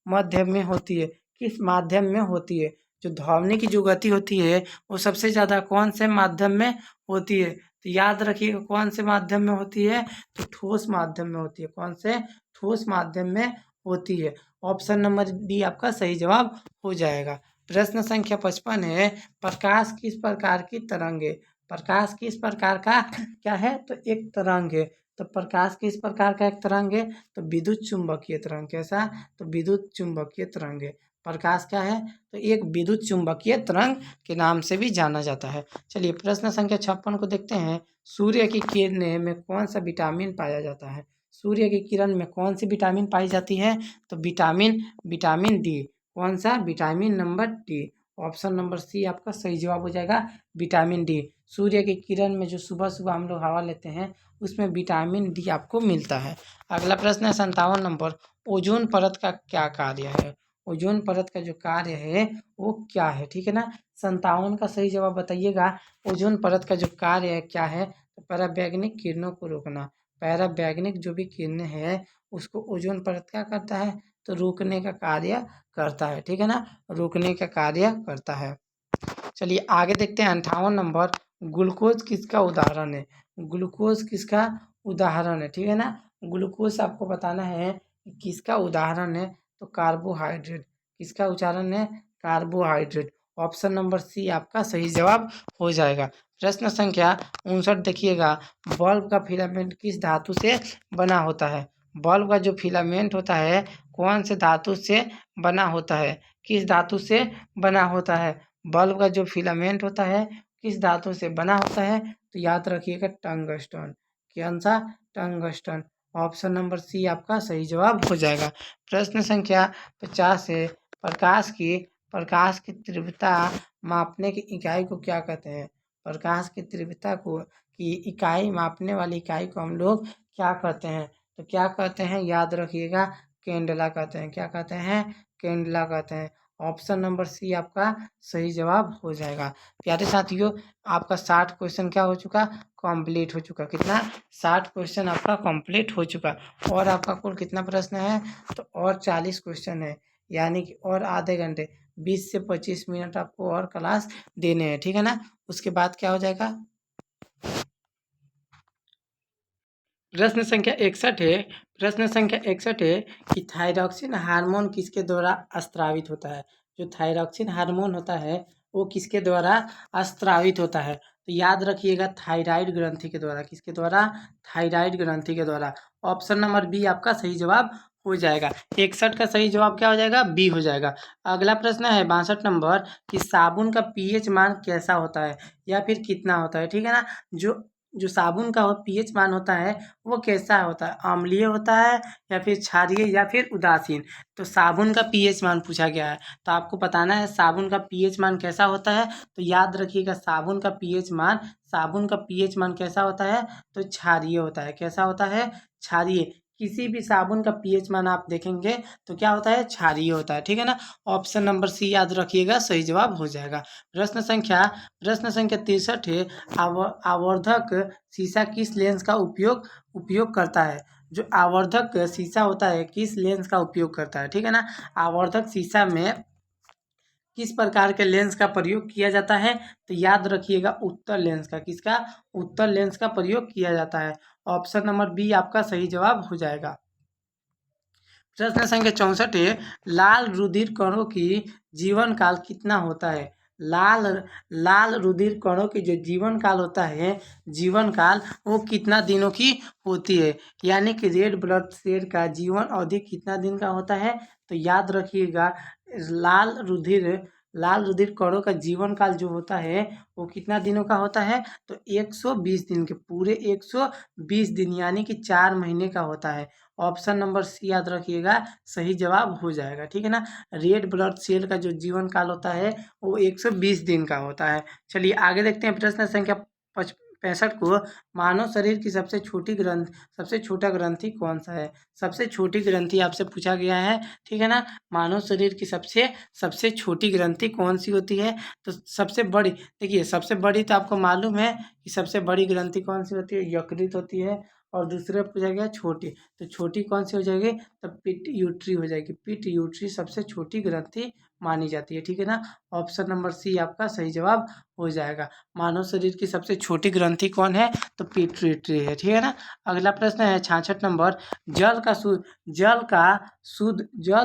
माध्यम में होती है, किस माध्यम में होती है। जो ध्वनि की जो गति होती है वो सबसे ज़्यादा कौन से माध्यम में होती है, तो याद रखिएगा कौन से माध्यम में होती है, तो ठोस माध्यम में होती है। कौन से, ठोस माध्यम में होती है। ऑप्शन नंबर डी आपका सही जवाब हो जाएगा। प्रश्न संख्या 55 है, प्रकाश किस प्रकार की तरंग है। प्रकाश किस प्रकार का क्या है, तो एक तरंग है। तो प्रकाश किस प्रकार का एक तरंग है, तो विद्युत चुंबकीय तरंग। कैसा, तो विद्युत चुंबकीय तरंग है। प्रकाश क्या है, तो एक विद्युत चुंबकीय तरंग के नाम से भी जाना जाता है। चलिए प्रश्न संख्या 56 को देखते हैं। सूर्य की किरणें में कौन सा विटामिन पाया जाता है। सूर्य की किरण में कौन सी विटामिन पाई जाती है, तो विटामिन डी। कौन सा, vitamin number D. Option number C आपका सही जवाब हो जाएगा, विटामिन डी। सूर्य की किरण में जो सुबह सुबह हम लोग हवा लेते हैं उसमें विटामिन डी आपको मिलता है। अगला प्रश्न है 57 नंबर, ओजोन परत का क्या कार्य है। ओजोन परत का जो कार्य है वो क्या है, ठीक है ना। 57 का सही जवाब बताइएगा। ओजोन परत का जो कार्य है क्या है, तो पराबैंगनी किरणों को रोकना। पराबैंगनिक जो भी किरणें हैं उसको ओजोन परत क्या करता है, तो रोकने का कार्य करता है, ठीक है ना, रोकने का कार्य करता है। चलिए आगे देखते हैं 58 नंबर, ग्लूकोज किसका उदाहरण है। ग्लूकोज किसका उदाहरण है, ठीक है ना। ग्लूकोज आपको बताना है कि किसका उदाहरण है, तो कार्बोहाइड्रेट। किसका उदाहरण है, कार्बोहाइड्रेट। ऑप्शन नंबर सी आपका सही जवाब हो जाएगा। प्रश्न संख्या 59 देखिएगा, बल्ब का फिलामेंट किस धातु से बना होता है। बल्ब का जो फिलामेंट होता है कौन से धातु से बना होता है, किस धातु से बना होता है। बल्ब का जो फिलामेंट होता है किस धातु से बना होता है, तो याद रखिएगा टंगस्टन। कौन सा, टंगस्टन। ऑप्शन नंबर सी आपका सही जवाब हो जाएगा। प्रश्न संख्या 50 है, प्रकाश की तीव्रता मापने की इकाई को क्या कहते हैं। प्रकाश की तीव्रता की इकाई मापने वाली इकाई को हम लोग क्या कहते हैं, तो क्या कहते हैं, याद रखिएगा कैंडला कहते हैं। क्या कहते हैं, कैंडला कहते हैं। ऑप्शन नंबर सी आपका सही जवाब हो जाएगा। प्यारे साथियों, आपका 60 क्वेश्चन क्या हो चुका, कंप्लीट हो चुका। कितना, 60 क्वेश्चन आपका कंप्लीट हो चुका। और आपका कुल कितना प्रश्न है, तो और 40 क्वेश्चन है, यानी कि और आधे घंटे 20 से 25 मिनट आपको और क्लास देने हैं, ठीक है ना। उसके बाद क्या हो जाएगा, प्रश्न संख्या 61 है। प्रश्न संख्या 61 है कि थायरॉक्सिन हार्मोन किसके द्वारा स्रावित होता है। जो थायरॉक्सिन हार्मोन होता है वो किसके द्वारा स्रावित होता है, तो याद रखिएगा थायराइड ग्रंथि के द्वारा। किसके द्वारा, थायराइड ग्रंथि के द्वारा। ऑप्शन नंबर बी आपका सही जवाब हो जाएगा। 61 का सही जवाब क्या हो जाएगा? बी हो जाएगा। अगला प्रश्न है 62 नंबर कि साबुन का पीएच मान कैसा होता है या फिर कितना होता है, ठीक है ना। जो जो साबुन का पीएच मान होता है वो कैसा होता है? अम्लीय होता है या फिर क्षारीय या फिर उदासीन। तो साबुन का पीएच मान पूछा गया है, तो आपको बताना है साबुन का पीएच मान कैसा होता है। तो याद रखिएगा साबुन का पीएच मान कैसा होता है? तो क्षारीय होता है। कैसा होता है? क्षारीय। किसी भी साबुन का पीएच मान आप देखेंगे तो क्या होता है? क्षारीय होता है, ठीक है ना। ऑप्शन नंबर सी याद रखिएगा, सही जवाब हो जाएगा। प्रश्न संख्या 63 है। आवर्धक शीशा किस लेंस का उपयोग करता है? जो आवर्धक शीशा होता है किस लेंस का उपयोग करता है, ठीक है ना। आवर्धक शीशा में किस प्रकार के लेंस का प्रयोग किया जाता है? तो याद रखिएगा उत्तल लेंस का। किसका? उत्तल लेंस का प्रयोग किया जाता है। ऑप्शन नंबर बी आपका सही जवाब हो जाएगा। प्रश्न संख्या 64 है। लाल रुधिर कणों की जीवन काल कितना होता है? लाल लाल रुधिर कणों की जो जीवन काल होता है, जीवन काल वो कितना दिनों की होती है? यानी कि रेड ब्लड सेल का जीवन अवधि कितना दिन का होता है? तो याद रखिएगा लाल रुधिर लाल रुधिर कणों का जीवन काल जो होता है वो कितना दिनों का होता है? तो 120 दिन के, पूरे 120 दिन यानी कि 4 महीने का होता है। ऑप्शन नंबर सी याद रखिएगा, सही जवाब हो जाएगा, ठीक है ना। रेड ब्लड सेल का जो जीवन काल होता है वो 120 दिन का होता है। चलिए आगे देखते हैं प्रश्न संख्या 65 को। मानव शरीर की सबसे छोटा ग्रंथि कौन सा है? सबसे छोटी ग्रंथि आपसे पूछा गया है, ठीक है ना। मानव शरीर की सबसे छोटी ग्रंथि कौन सी होती है? तो सबसे बड़ी, देखिए सबसे बड़ी तो आपको मालूम है कि सबसे बड़ी ग्रंथि कौन सी होती है? यकृत होती है। और दूसरे पूछा गया छोटी, तो छोटी कौन सी हो जाएगी? तो पिट्यूटरी हो जाएगी। पिट्यूटरी सबसे छोटी ग्रंथि मानी जाती है, ठीक है ना। ऑप्शन नंबर सी आपका सही जवाब हो जाएगा। मानव शरीर की सबसे छोटी ग्रंथि कौन है? तो पिट्यूटरी है, ठीक है ना। अगला प्रश्न है 66 नंबर। जल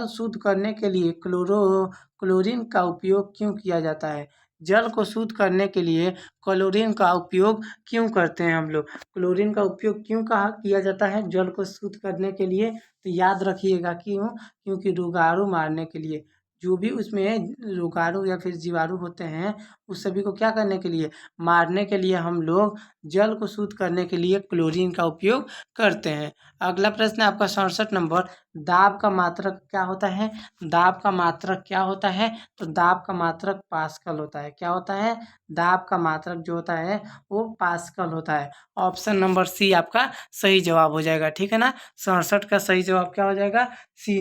शुद्ध करने के लिए क्लोरीन का उपयोग क्यों किया जाता है? जल को शुद्ध करने के लिए क्लोरीन का उपयोग क्यों करते हैं हम लोग? क्लोरीन का उपयोग क्यों किया जाता है जल को शुद्ध करने के लिए? तो याद रखिएगा क्यों? क्योंकि रोगाणु मारने के लिए। जो भी उसमें रोगाणु या फिर जीवाणु होते हैं उस सभी को क्या करने के लिए? मारने के लिए हम लोग जल को शुद्ध करने के लिए क्लोरीन का उपयोग करते हैं। अगला प्रश्न है आपका 67 नंबर। दाब का मात्रक क्या होता है? दाब का मात्रक क्या होता है? तो दाब का मात्रक पास्कल होता है। क्या होता है? दाब का मात्रक जो होता है वो पास्कल होता है। ऑप्शन नंबर सी आपका सही जवाब हो जाएगा, ठीक है ना। 67 का सही जवाब क्या हो जाएगा? सी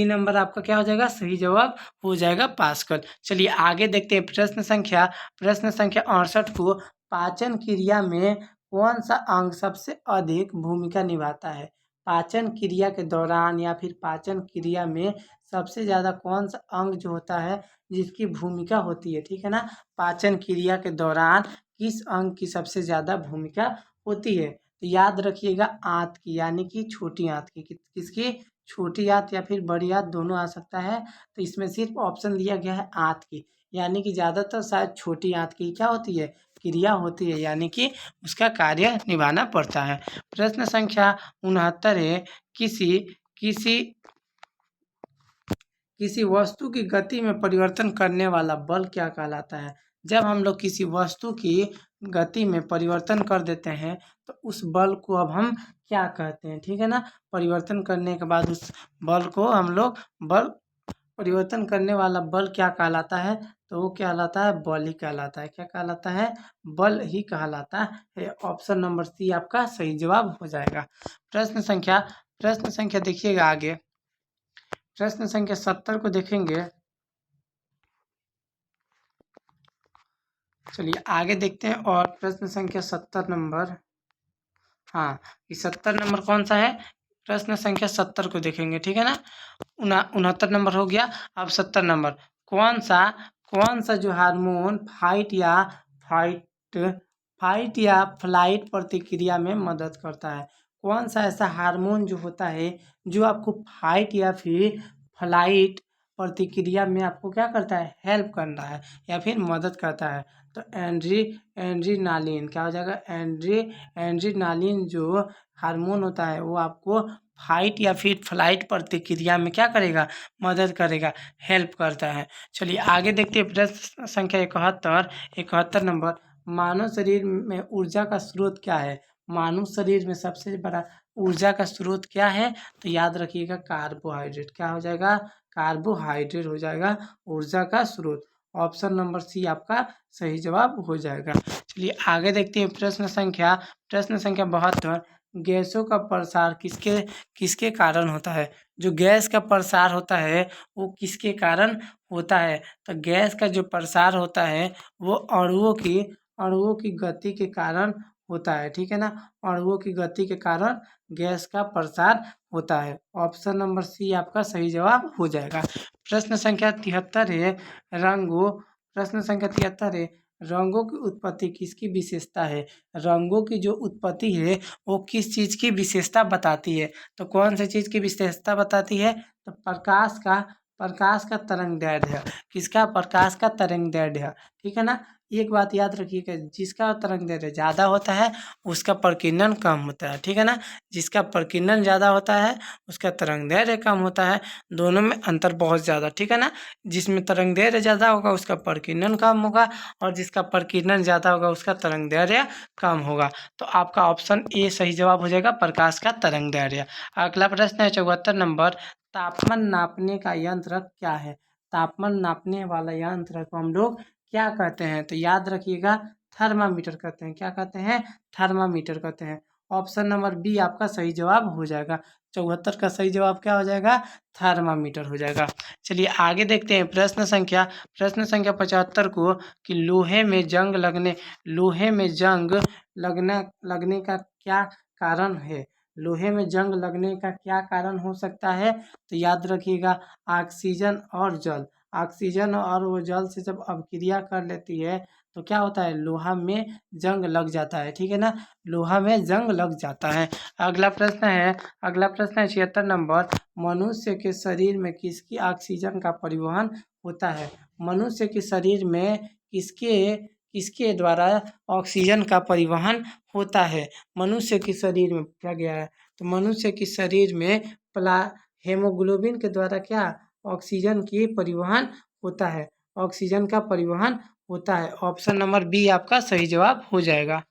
नंबर आपका क्या हो जाएगा? सही जवाब हो जाएगा पास्कल। चलिए आगे देखते हैं प्रश्न संख्या 68 को। पाचन क्रिया में कौन सा अंग सबसे अधिक भूमिका निभाता है? पाचन क्रिया के दौरान या फिर पाचन क्रिया में सबसे ज़्यादा कौन सा अंग जो होता है जिसकी भूमिका होती है, ठीक है ना। पाचन क्रिया के दौरान किस अंग की सबसे ज़्यादा भूमिका होती है? तो याद रखिएगा आंत की, यानी कि छोटी आंत की। किसकी? छोटी आंत या फिर बड़ी आंत दोनों आ सकता है। तो इसमें सिर्फ ऑप्शन दिया गया है आंत की, यानी कि ज़्यादातर शायद छोटी आंत की क्या होती है? क्रिया होती है, यानी कि उसका कार्य निभाना पड़ता है। प्रश्न संख्या 69 है। किसी किसी किसी वस्तु की गति में परिवर्तन करने वाला बल क्या कहलाता है? जब हम लोग किसी वस्तु की गति में परिवर्तन कर देते हैं तो उस बल को अब हम क्या कहते हैं, ठीक है ना। परिवर्तन करने के बाद उस बल को हम लोग परिवर्तन करने वाला बल क्या कहलाता है? तो वो कहलाता है बल ही कहलाता है। क्या कहलाता है? बल ही कहलाता है। ऑप्शन नंबर सी आपका सही जवाब हो जाएगा। प्रश्न संख्या देखिएगा आगे। प्रश्न संख्या 70 को देखेंगे। चलिए आगे देखते हैं। और प्रश्न संख्या 70 नंबर, हाँ ये 70 नंबर कौन सा है? प्रश्न संख्या 70 को देखेंगे, ठीक है ना। 69 नंबर हो गया। अब 70 नंबर। कौन सा जो हार्मोन फाइट या फ्लाइट प्रतिक्रिया में मदद करता है? कौन सा ऐसा हार्मोन जो होता है जो आपको फाइट या फिर फ्लाइट प्रतिक्रिया में आपको क्या करता है? हेल्प करता है या फिर मदद करता है। तो एंड्रीनालिन क्या हो जाएगा? एंड्रीनालिन जो हार्मोन होता है वो आपको फाइट या फिर फ्लाइट प्रतिक्रिया में क्या करेगा, मदद करेगा, हेल्प करता है। चलिए आगे देखते हैं प्रश्न संख्या 71 नंबर, मानव शरीर में ऊर्जा का स्रोत क्या है? मानव शरीर में सबसे बड़ा ऊर्जा का स्रोत क्या है? तो याद रखिएगा कार्बोहाइड्रेट। क्या हो जाएगा? कार्बोहाइड्रेट हो जाएगा ऊर्जा का स्रोत। ऑप्शन नंबर सी आपका सही जवाब हो जाएगा। चलिए आगे देखते हैं प्रश्न संख्या 72, गैसों का प्रसार किसके किसके कारण होता है? जो गैस का प्रसार होता है वो किसके कारण होता है? तो गैस का जो प्रसार होता है वो अणुओं की गति के कारण होता है, ठीक है ना। अणुओं की गति के कारण गैस का प्रसार होता है। ऑप्शन नंबर सी आपका सही जवाब हो जाएगा। प्रश्न संख्या 73 है, रंगों प्रश्न संख्या 73 है, रंगों की उत्पत्ति किसकी विशेषता है? रंगों की जो उत्पत्ति है वो किस चीज़ की विशेषता बताती है? तो कौन सी चीज़ की विशेषता बताती है? तो प्रकाश का तरंग दैर्ध्य। किसका? प्रकाश का तरंग दैर्ध्य, ठीक है ना। एक बात याद रखिएगा, जिसका तरंग दैर्ध्य ज़्यादा होता है उसका प्रकीर्णन कम होता है, ठीक है ना। जिसका प्रकीर्णन ज़्यादा होता है उसका तरंग दैर्ध्य कम होता है, दोनों में अंतर बहुत ज़्यादा, ठीक है ना। जिसमें तरंग दैर्ध्य ज़्यादा होगा उसका प्रकीर्णन कम होगा, और जिसका प्रकीर्णन ज़्यादा होगा उसका तरंग दैर्ध्य कम होगा। तो आपका ऑप्शन ए सही जवाब हो जाएगा, प्रकाश का तरंग दैर्ध्य। अगला प्रश्न है 74 नंबर, तापमान नापने का यंत्र क्या है? तापमान नापने वाला यंत्र को हम लोग क्या कहते हैं? तो याद रखिएगा थर्मामीटर कहते हैं। क्या कहते हैं? थर्मामीटर कहते हैं। ऑप्शन नंबर बी आपका सही जवाब हो जाएगा। 74 का सही जवाब क्या हो जाएगा? थर्मामीटर हो जाएगा। चलिए आगे देखते हैं प्रश्न संख्या 75 को, कि लोहे में जंग लगने का क्या कारण है? लोहे में जंग लगने का क्या कारण हो सकता है? तो याद रखिएगा ऑक्सीजन और जल। ऑक्सीजन और वो जल से जब अभिक्रिया कर लेती है तो क्या होता है? लोहा में जंग लग जाता है, ठीक है ना। लोहा में जंग लग जाता है। अगला प्रश्न है 76 नंबर, मनुष्य के शरीर में किसकी ऑक्सीजन का परिवहन होता है? मनुष्य के शरीर में किसके द्वारा ऑक्सीजन का परिवहन होता है? मनुष्य के शरीर में क्या गया है? तो मनुष्य के शरीर में प्ला हेमोग्लोबिन के द्वारा क्या ऑक्सीजन की परिवहन होता है? ऑक्सीजन का परिवहन होता है। ऑप्शन नंबर बी आपका सही जवाब हो जाएगा।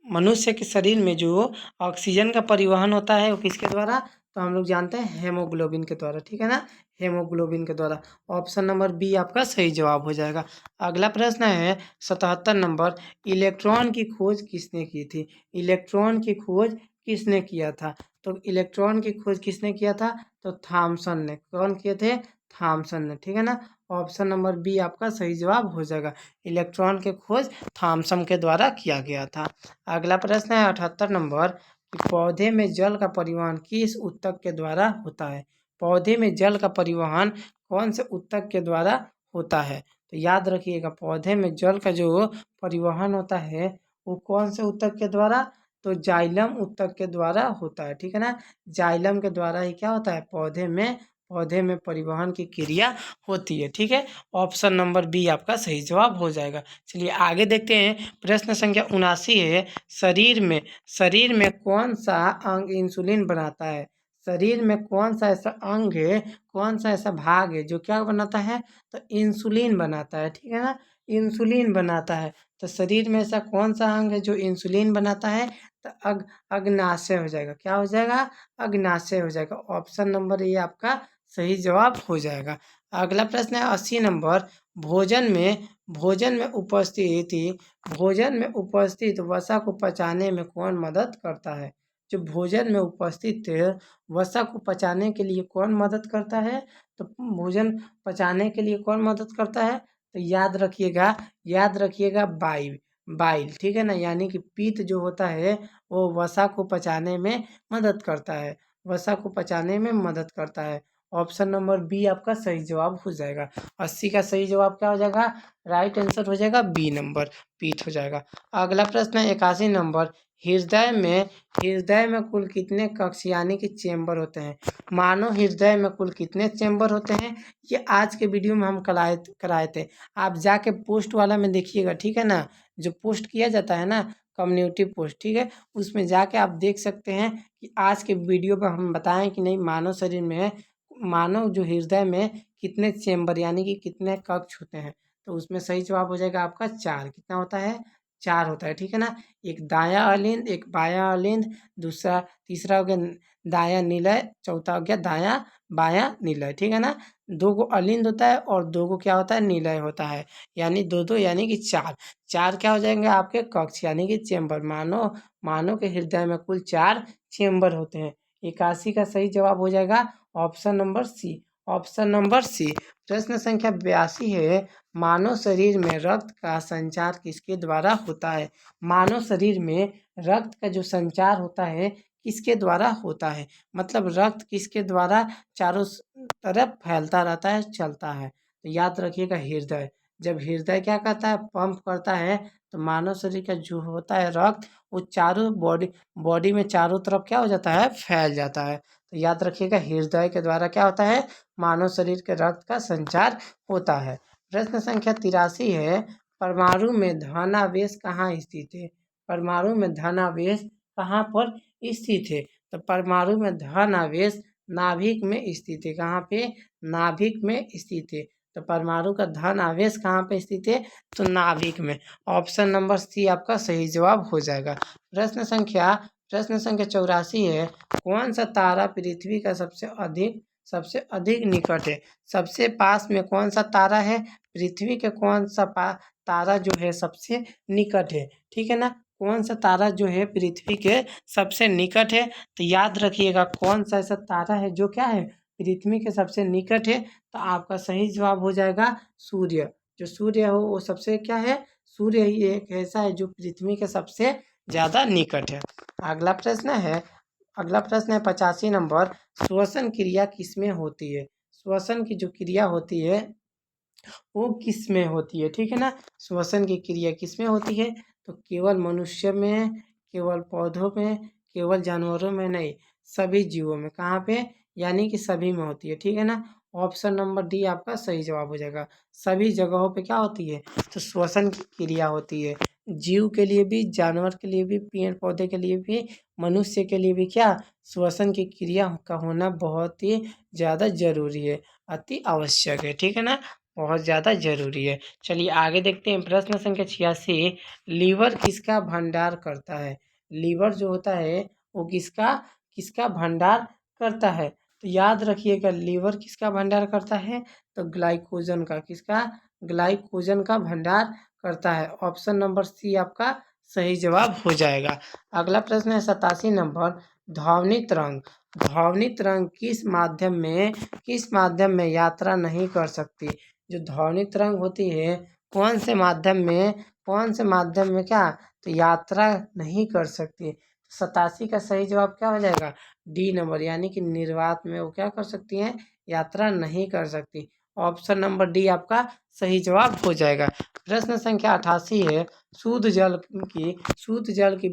मनुष्य के शरीर में जो ऑक्सीजन का परिवहन होता है वो किसके द्वारा? तो हम लोग जानते हैं हेमोग्लोबिन के द्वारा, ठीक है ना। हेमोग्लोबिन के द्वारा। ऑप्शन नंबर बी आपका सही जवाब हो जाएगा। अगला प्रश्न है 77 नंबर, इलेक्ट्रॉन की खोज किसने की थी? इलेक्ट्रॉन की खोज किसने किया था? तो इलेक्ट्रॉन की खोज किसने किया था? तो थॉमसन ने। कौन किए थे? थॉमसन ने, ठीक है ना। ऑप्शन नंबर बी आपका सही जवाब हो जाएगा। इलेक्ट्रॉन की खोज थॉमसन के द्वारा किया गया था। अगला प्रश्न है 78 नंबर, कि पौधे में जल का परिवहन किस ऊतक के द्वारा होता है? पौधे में जल का परिवहन कौन से ऊतक के द्वारा होता है? तो याद रखिएगा पौधे में जल का जो परिवहन होता है वो कौन से ऊतक के द्वारा? तो जाइलम ऊतक के द्वारा होता है, ठीक है ना। जाइलम के द्वारा ही क्या होता है? पौधे में परिवहन की क्रिया होती है, ठीक है। ऑप्शन नंबर बी आपका सही जवाब हो जाएगा। चलिए आगे देखते हैं प्रश्न संख्या 79 है, शरीर में कौन सा अंग इंसुलिन बनाता है? शरीर में कौन सा ऐसा अंग है, कौन सा ऐसा भाग है जो क्या बनाता है? तो इंसुलिन बनाता है, ठीक है ना। इंसुलिन बनाता है। तो शरीर में ऐसा कौन सा अंग है जो इंसुलिन बनाता है? तो अग्नाशय हो जाएगा। क्या हो जाएगा? अग्नाशय हो जाएगा। ऑप्शन नंबर ए आपका सही जवाब हो जाएगा। अगला प्रश्न है 80 नंबर, भोजन में उपस्थित वसा को पचाने में कौन मदद करता है? जो भोजन में उपस्थित वसा को पचाने के लिए कौन मदद करता है? तो भोजन पचाने के लिए कौन मदद करता है? तो याद रखिएगा बाइल, ठीक है ना। यानी कि पित्त जो होता है वो वसा को पचाने में मदद करता है। वसा को पचाने में मदद करता है। ऑप्शन नंबर बी आपका सही जवाब हो जाएगा। 80 का सही जवाब क्या हो जाएगा? राइट आंसर हो जाएगा बी नंबर, पीठ हो जाएगा। अगला प्रश्न है 81 नंबर, हृदय में कुल कितने कक्ष यानी कि चेम्बर होते हैं? मानव हृदय में कुल कितने चेम्बर होते हैं? ये आज के वीडियो में हम कराए थे। आप जाके पोस्ट वाला में देखिएगा, ठीक है ना। जो पोस्ट किया जाता है ना कम्युनिटी पोस्ट, ठीक है। उसमें जाके आप देख सकते हैं कि आज के वीडियो में हम बताएं कि नहीं मानव शरीर में, मानव जो हृदय में कितने चेम्बर यानी कि कितने कक्ष होते हैं। तो उसमें सही जवाब हो जाएगा आपका 4। कितना होता है? 4 होता है, ठीक है ना। एक दायां अलिंद, एक बायां अलिंद, दूसरा तीसरा हो गया दायां निलय, चौथा हो गया दायां बायां निलय, ठीक है ना। 2 को अलिंद होता है और 2 को क्या होता है? निलय होता है, यानी 2-2 यानी कि 4। 4 क्या हो जाएंगे आपके? कक्ष यानी कि चेम्बर। मानव के हृदय में कुल 4 चेम्बर होते हैं। 81 का सही जवाब हो जाएगा option number C. Option number C. प्रश्न संख्या 82 है, मानव शरीर में रक्त का संचार किसके द्वारा होता है? मानव शरीर में रक्त का जो संचार होता है किसके द्वारा होता है? मतलब रक्त किसके द्वारा चारों तरफ फैलता रहता है, चलता है? तो याद रखिएगा हृदय। जब हृदय क्या करता है? पंप करता है, तो मानव शरीर का जो होता है रक्त, वो चारों बॉडी में चारों तरफ क्या हो जाता है? फैल जाता है। तो याद रखिएगा हृदय के द्वारा क्या होता है? मानव शरीर के रक्त का संचार होता है। प्रश्न संख्या 83 है, परमाणु में धनावेश कहाँ स्थित है? परमाणु में धनावेश कहाँ पर स्थित है? तो परमाणु में धनावेश नाभिक में स्थित है। कहाँ पे? नाभिक में स्थित है। तो परमाणु का धन आवेश कहाँ पे स्थित है? तो नाभिक में। ऑप्शन नंबर सी आपका सही जवाब हो जाएगा। प्रश्न संख्या 84 है, कौन सा तारा पृथ्वी का सबसे अधिक निकट है? सबसे पास में कौन सा तारा है? पृथ्वी के कौन सा तारा जो है सबसे निकट है, ठीक है ना। कौन सा तारा जो है पृथ्वी के सबसे निकट है? तो याद रखिएगा कौन सा ऐसा तारा है जो क्या है? पृथ्वी के सबसे निकट है। तो आपका सही जवाब हो जाएगा सूर्य। जो सूर्य हो वो सबसे क्या है? सूर्य ही एक ऐसा है जो पृथ्वी के सबसे ज़्यादा निकट है। अगला प्रश्न है 85 नंबर, श्वसन क्रिया किसमें होती है? श्वसन की जो क्रिया होती है वो किस में होती है, ठीक है ना। श्वसन की क्रिया किस में होती है? तो केवल मनुष्य में, केवल पौधों में, केवल जानवरों में नहीं, सभी जीवों में। कहाँ पे? यानी कि सभी में होती है, ठीक है ना। ऑप्शन नंबर डी आपका सही जवाब हो जाएगा। सभी जगहों पे क्या होती है? तो श्वसन की क्रिया होती है। जीव के लिए भी, जानवर के लिए भी, पेड़ पौधे के लिए भी, मनुष्य के लिए भी क्या? श्वसन की क्रिया का होना बहुत ही ज़्यादा जरूरी है, अति आवश्यक है, ठीक है ना। बहुत ज़्यादा जरूरी है। चलिए आगे देखते हैं। प्रश्न संख्या 86, लीवर किसका भंडार करता है? लीवर जो होता है वो किसका किसका भंडार करता है? तो याद रखिएगा लीवर किसका भंडार करता है? तो ग्लाइकोजन का। किसका? ग्लाइकोजन का भंडार करता है। ऑप्शन नंबर सी आपका सही जवाब हो जाएगा। अगला प्रश्न है 87 नंबर, ध्वनि तरंग। ध्वनि तरंग किस माध्यम में यात्रा नहीं कर सकती? जो ध्वनि तरंग होती है कौन से माध्यम में क्या? तो यात्रा नहीं कर सकती। 87 का सही जवाब क्या हो जाएगा? डी नंबर, यानी कि निर्वात में वो क्या कर सकती हैं? यात्रा नहीं कर सकती। ऑप्शन नंबर डी आपका सही जवाब हो जाएगा। प्रश्न संख्या 88 है, शुद्ध जल की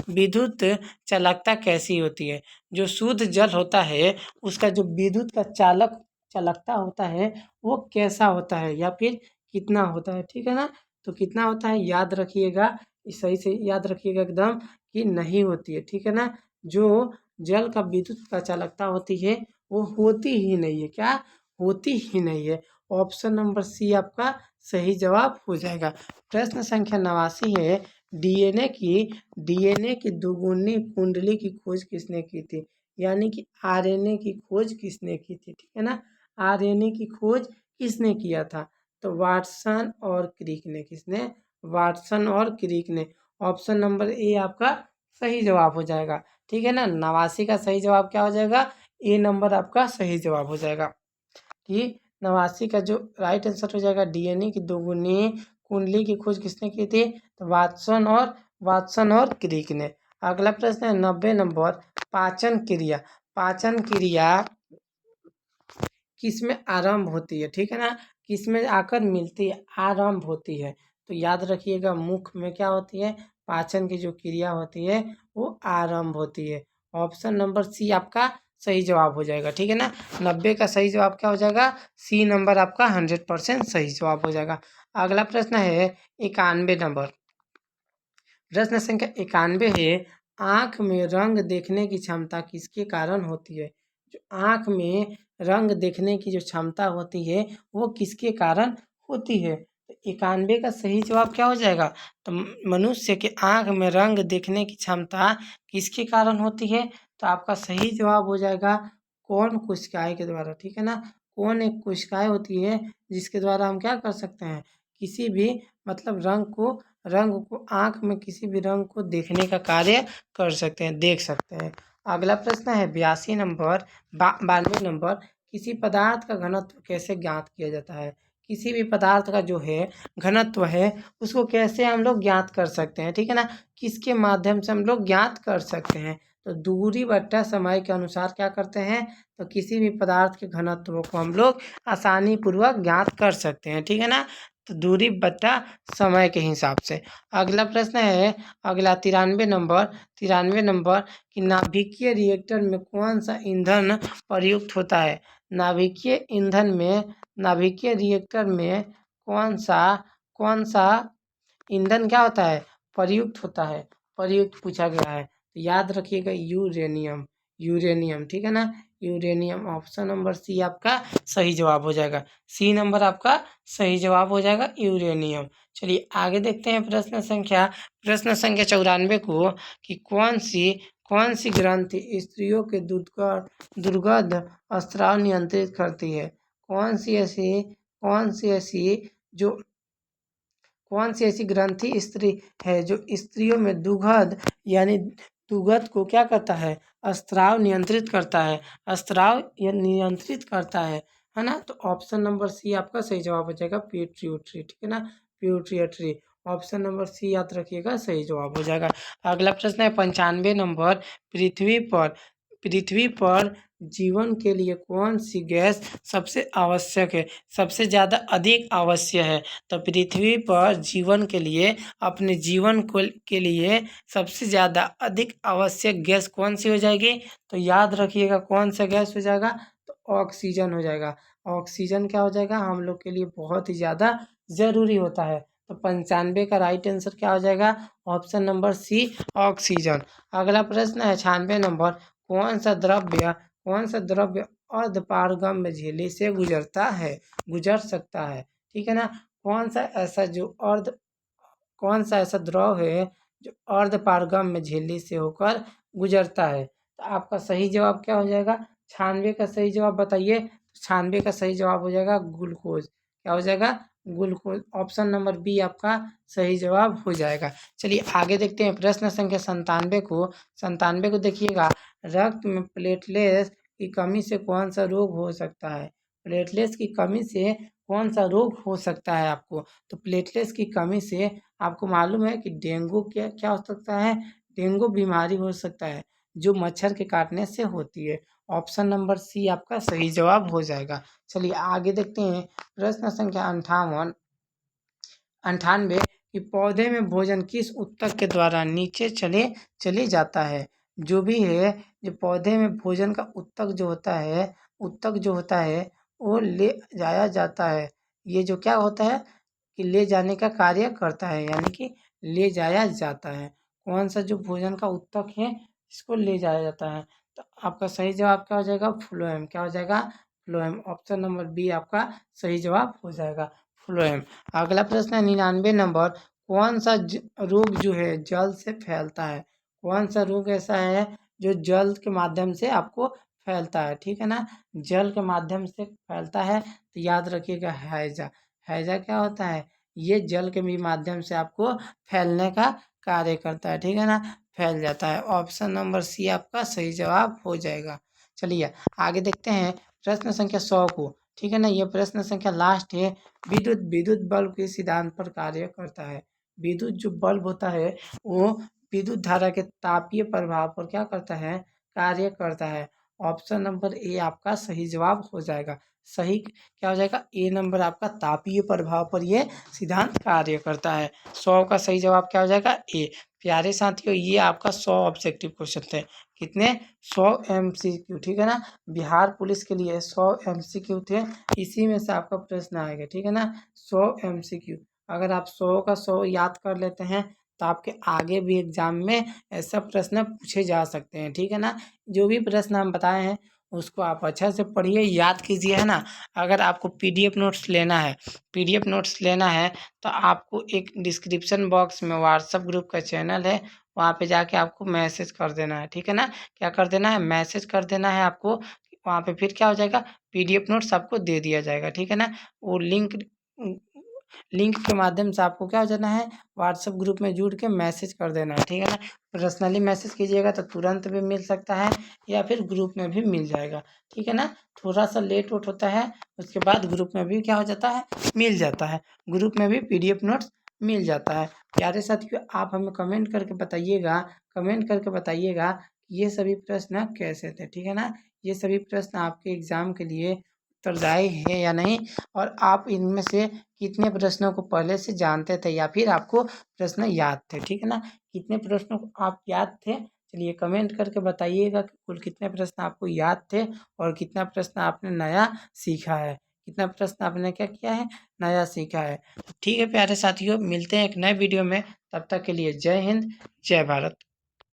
विद्युत चालकता कैसी होती है? जो शुद्ध जल होता है उसका जो विद्युत का चालकता होता है वो कैसा होता है या फिर कितना होता है, ठीक है ना। तो कितना होता है याद रखिएगा, सही से याद रखिएगा एकदम कि नहीं होती है, ठीक है ना। जो जल का विद्युत का चालकता होती है वो होती ही नहीं है। क्या? होती ही नहीं है। ऑप्शन नंबर सी आपका सही जवाब हो जाएगा। प्रश्न संख्या 89 है, डीएनए की दुगुनी कुंडली की खोज किसने की थी? यानी कि आरएनए की खोज किसने की थी, ठीक है ना। आरएनए की खोज किसने किया था? तो वाटसन और क्रिक ने। किसने? वाटसन और क्रिक ने। ऑप्शन नंबर ए आपका सही जवाब हो जाएगा, ठीक है ना। 89 का सही जवाब क्या हो जाएगा? ए नंबर आपका सही जवाब हो जाएगा। कि 89 का जो राइट आंसर हो जाएगा डीएनए की दोगुनी कुंडली की खोज किसने की थी? तो वाटसन और क्रिक ने। अगला प्रश्न है 90 नंबर, पाचन क्रिया किस में आरंभ होती है, ठीक है ना। किस में आकर मिलती है? आरंभ होती है। तो याद रखिएगा मुख में क्या होती है? पाचन की जो क्रिया होती है वो आरंभ होती है। ऑप्शन नंबर सी आपका सही जवाब हो जाएगा, ठीक है ना। 90 का सही जवाब क्या हो जाएगा? सी नंबर आपका 100% सही जवाब हो जाएगा। अगला प्रश्न है 91 नंबर, प्रश्न संख्या 91 है, आँख में रंग देखने की क्षमता किसके कारण होती है? जो आँख में रंग देखने की जो क्षमता होती है वो किसके कारण होती है? तो 91 का सही जवाब क्या हो जाएगा? तो मनुष्य के आँख में रंग देखने की क्षमता किसके कारण होती है? तो आपका सही जवाब हो जाएगा कौन कोशिकाएं के द्वारा, ठीक है ना। कौन एक कोशिकाएं होती है जिसके द्वारा हम क्या कर सकते हैं, किसी भी मतलब रंग को आँख में किसी भी रंग को देखने का कार्य कर सकते हैं, देख सकते हैं। अगला प्रश्न है 82 नंबर 92 नंबर, किसी पदार्थ का घनत्व कैसे ज्ञात किया जाता है? किसी भी पदार्थ का जो है घनत्व है उसको कैसे हम लोग ज्ञात कर सकते हैं, ठीक है ना। किसके माध्यम से हम लोग ज्ञात कर सकते हैं? तो दूरी बट्टा समय के अनुसार क्या करते हैं, तो किसी भी पदार्थ के घनत्व को हम लोग आसानी पूर्वक ज्ञात कर सकते हैं, ठीक है ना। तो दूरी बट्टा समय के हिसाब से। अगला प्रश्न है अगला 93 नंबर कि नाभिकीय रिएक्टर में कौन सा ईंधन प्रयुक्त होता है? नाभिकीय रिएक्टर में कौन सा ईंधन क्या होता है, प्रयुक्त होता है? प्रयुक्त पूछा गया है, तो याद रखिएगा यूरेनियम, ठीक है ना। यूरेनियम, ऑप्शन नंबर सी आपका सही जवाब हो जाएगा। सी नंबर आपका सही जवाब हो जाएगा यूरेनियम। चलिए आगे देखते हैं प्रश्न संख्या 94 को कि कौन सी ग्रंथि स्त्रियों के दुर्गंध स्राव नियंत्रित करती है? कौन सी ऐसी ग्रंथि स्त्री है जो स्त्रियों में दुर्गंध यानी दुर्गंध को क्या करता है, स्राव नियंत्रित करता है, स्राव या नियंत्रित करता है ना। तो ऑप्शन नंबर सी आपका सही जवाब हो जाएगा पिट्यूटरी, ठीक है ना, पिट्यूटरी। ऑप्शन नंबर सी याद रखिएगा सही जवाब हो जाएगा। अगला प्रश्न है 95 नंबर, पृथ्वी पर जीवन के लिए कौन सी गैस सबसे आवश्यक है, सबसे ज़्यादा अधिक आवश्यक है? तो पृथ्वी पर जीवन के लिए अपने जीवन को के लिए सबसे ज़्यादा अधिक आवश्यक गैस कौन सी हो जाएगी? तो याद रखिएगा कौन सा गैस हो जाएगा, तो ऑक्सीजन हो जाएगा। ऑक्सीजन क्या हो जाएगा, हम लोग के लिए बहुत ही ज़्यादा ज़रूरी होता है। तो 95 का राइट आंसर क्या हो जाएगा, ऑप्शन नंबर सी ऑक्सीजन। अगला प्रश्न है 96 नंबर, कौन सा द्रव्य अर्धपारगम्य झिल्ली से गुजर सकता है, ठीक है ना। कौन सा ऐसा द्रव है जो अर्धपारगम्य झिल्ली से होकर गुजरता है? तो आपका सही जवाब क्या हो जाएगा, 96 का सही जवाब बताइए। 96 का सही जवाब हो जाएगा ग्लूकोज, क्या हो जाएगा, ग्लूकोज। ऑप्शन नंबर बी आपका सही जवाब हो जाएगा। चलिए आगे देखते हैं प्रश्न संख्या 97 को देखिएगा, रक्त में प्लेटलेट्स की कमी से कौन सा रोग हो सकता है? प्लेटलेट्स की कमी से कौन सा रोग हो सकता है आपको? तो प्लेटलेट्स की कमी से आपको मालूम है कि डेंगू क्या हो सकता है, डेंगू बीमारी हो सकता है जो मच्छर के काटने से होती है। ऑप्शन नंबर सी आपका सही जवाब हो जाएगा। चलिए आगे देखते हैं प्रश्न संख्या 98 कि पौधे में भोजन किस ऊतक के द्वारा नीचे चले जाता है? जो भी है, जो पौधे में भोजन का ऊतक जो होता है वो ले जाया जाता है। ये जो क्या होता है कि ले जाने का कार्य करता है, यानी कि ले जाया जाता है। कौन सा जो भोजन का ऊतक है इसको ले जाया जाता है? तो आपका सही जवाब क्या हो जाएगा, फ्लोएम, क्या हो जाएगा, फ्लोएम। ऑप्शन नंबर बी आपका सही जवाब हो जाएगा, फ्लोएम। अगला प्रश्न है 99 नंबर, कौन सा रोग जो है जल से फैलता है? कौन सा रोग ऐसा है जो जल के माध्यम से आपको फैलता है, ठीक है ना, जल के माध्यम से फैलता है? तो याद रखिएगा हैजा। हैजा क्या होता है, ये जल के भी माध्यम से आपको फैलने का कार्य करता है, ठीक है ना, फैल जाता है। ऑप्शन नंबर सी आपका सही जवाब हो जाएगा। चलिए आगे देखते हैं प्रश्न संख्या 100 को, ठीक है ना। ये प्रश्न संख्या लास्ट है। विद्युत बल्ब किस सिद्धांत पर कार्य करता है? विद्युत जो बल्ब होता है वो विद्युत धारा के तापीय प्रभाव पर क्या करता है, कार्य करता है। ऑप्शन नंबर ए आपका सही जवाब हो जाएगा। सही क्या हो जाएगा, ए नंबर आपका तापीय प्रभाव पर ये सिद्धांत कार्य करता है। 100 का सही जवाब क्या हो जाएगा, ए। प्यारे साथियों, ये आपका 100 ऑब्जेक्टिव क्वेश्चन थे। कितने, 100 MCQ, ठीक है ना। बिहार पुलिस के लिए 100 MCQ थे, इसी में से आपका प्रश्न आएगा, ठीक है ना। 100 MCQ, अगर आप 100 का 100 याद कर लेते हैं तो आपके आगे भी एग्ज़ाम में ऐसा प्रश्न पूछे जा सकते हैं, ठीक है ना। जो भी प्रश्न हम बताए हैं उसको आप अच्छा से पढ़िए, याद कीजिए, है ना। अगर आपको पीडीएफ नोट्स लेना है, पीडीएफ नोट्स लेना है तो आपको एक डिस्क्रिप्शन बॉक्स में व्हाट्सएप ग्रुप का चैनल है, वहाँ पे जाके आपको मैसेज कर देना है, ठीक है ना। क्या कर देना है, मैसेज कर देना है आपको। वहाँ पे फिर क्या हो जाएगा, पीडीएफ नोट्स आपको दे दिया जाएगा, ठीक है ना। वो लिंक के माध्यम से आपको क्या हो जाना है, व्हाट्सएप ग्रुप में जुड़ के मैसेज कर देना है, ठीक है ना। पर्सनली मैसेज कीजिएगा तो तुरंत भी मिल सकता है या फिर ग्रुप में भी मिल जाएगा, ठीक है ना। थोड़ा सा लेट वोट होता है, उसके बाद ग्रुप में भी क्या हो जाता है, मिल जाता है। ग्रुप में भी पीडीएफ नोट्स मिल जाता है। प्यारे साथियों, आप हमें कमेंट करके बताइएगा, कमेंट करके बताइएगा ये सभी प्रश्न कैसे थे, ठीक है ना। ये सभी प्रश्न आपके एग्ज़ाम के लिए उत्तरदायी है या नहीं, और आप इनमें से कितने प्रश्नों को पहले से जानते थे या फिर आपको प्रश्न याद थे, ठीक है ना। कितने प्रश्नों को आप याद थे, चलिए कमेंट करके बताइएगा कि कुल कितने प्रश्न आपको याद थे और कितना प्रश्न आपने नया सीखा है, कितना प्रश्न आपने क्या किया है, नया सीखा है। ठीक है प्यारे साथियों, मिलते हैं एक नए वीडियो में, तब तक के लिए जय हिंद, जय भारत।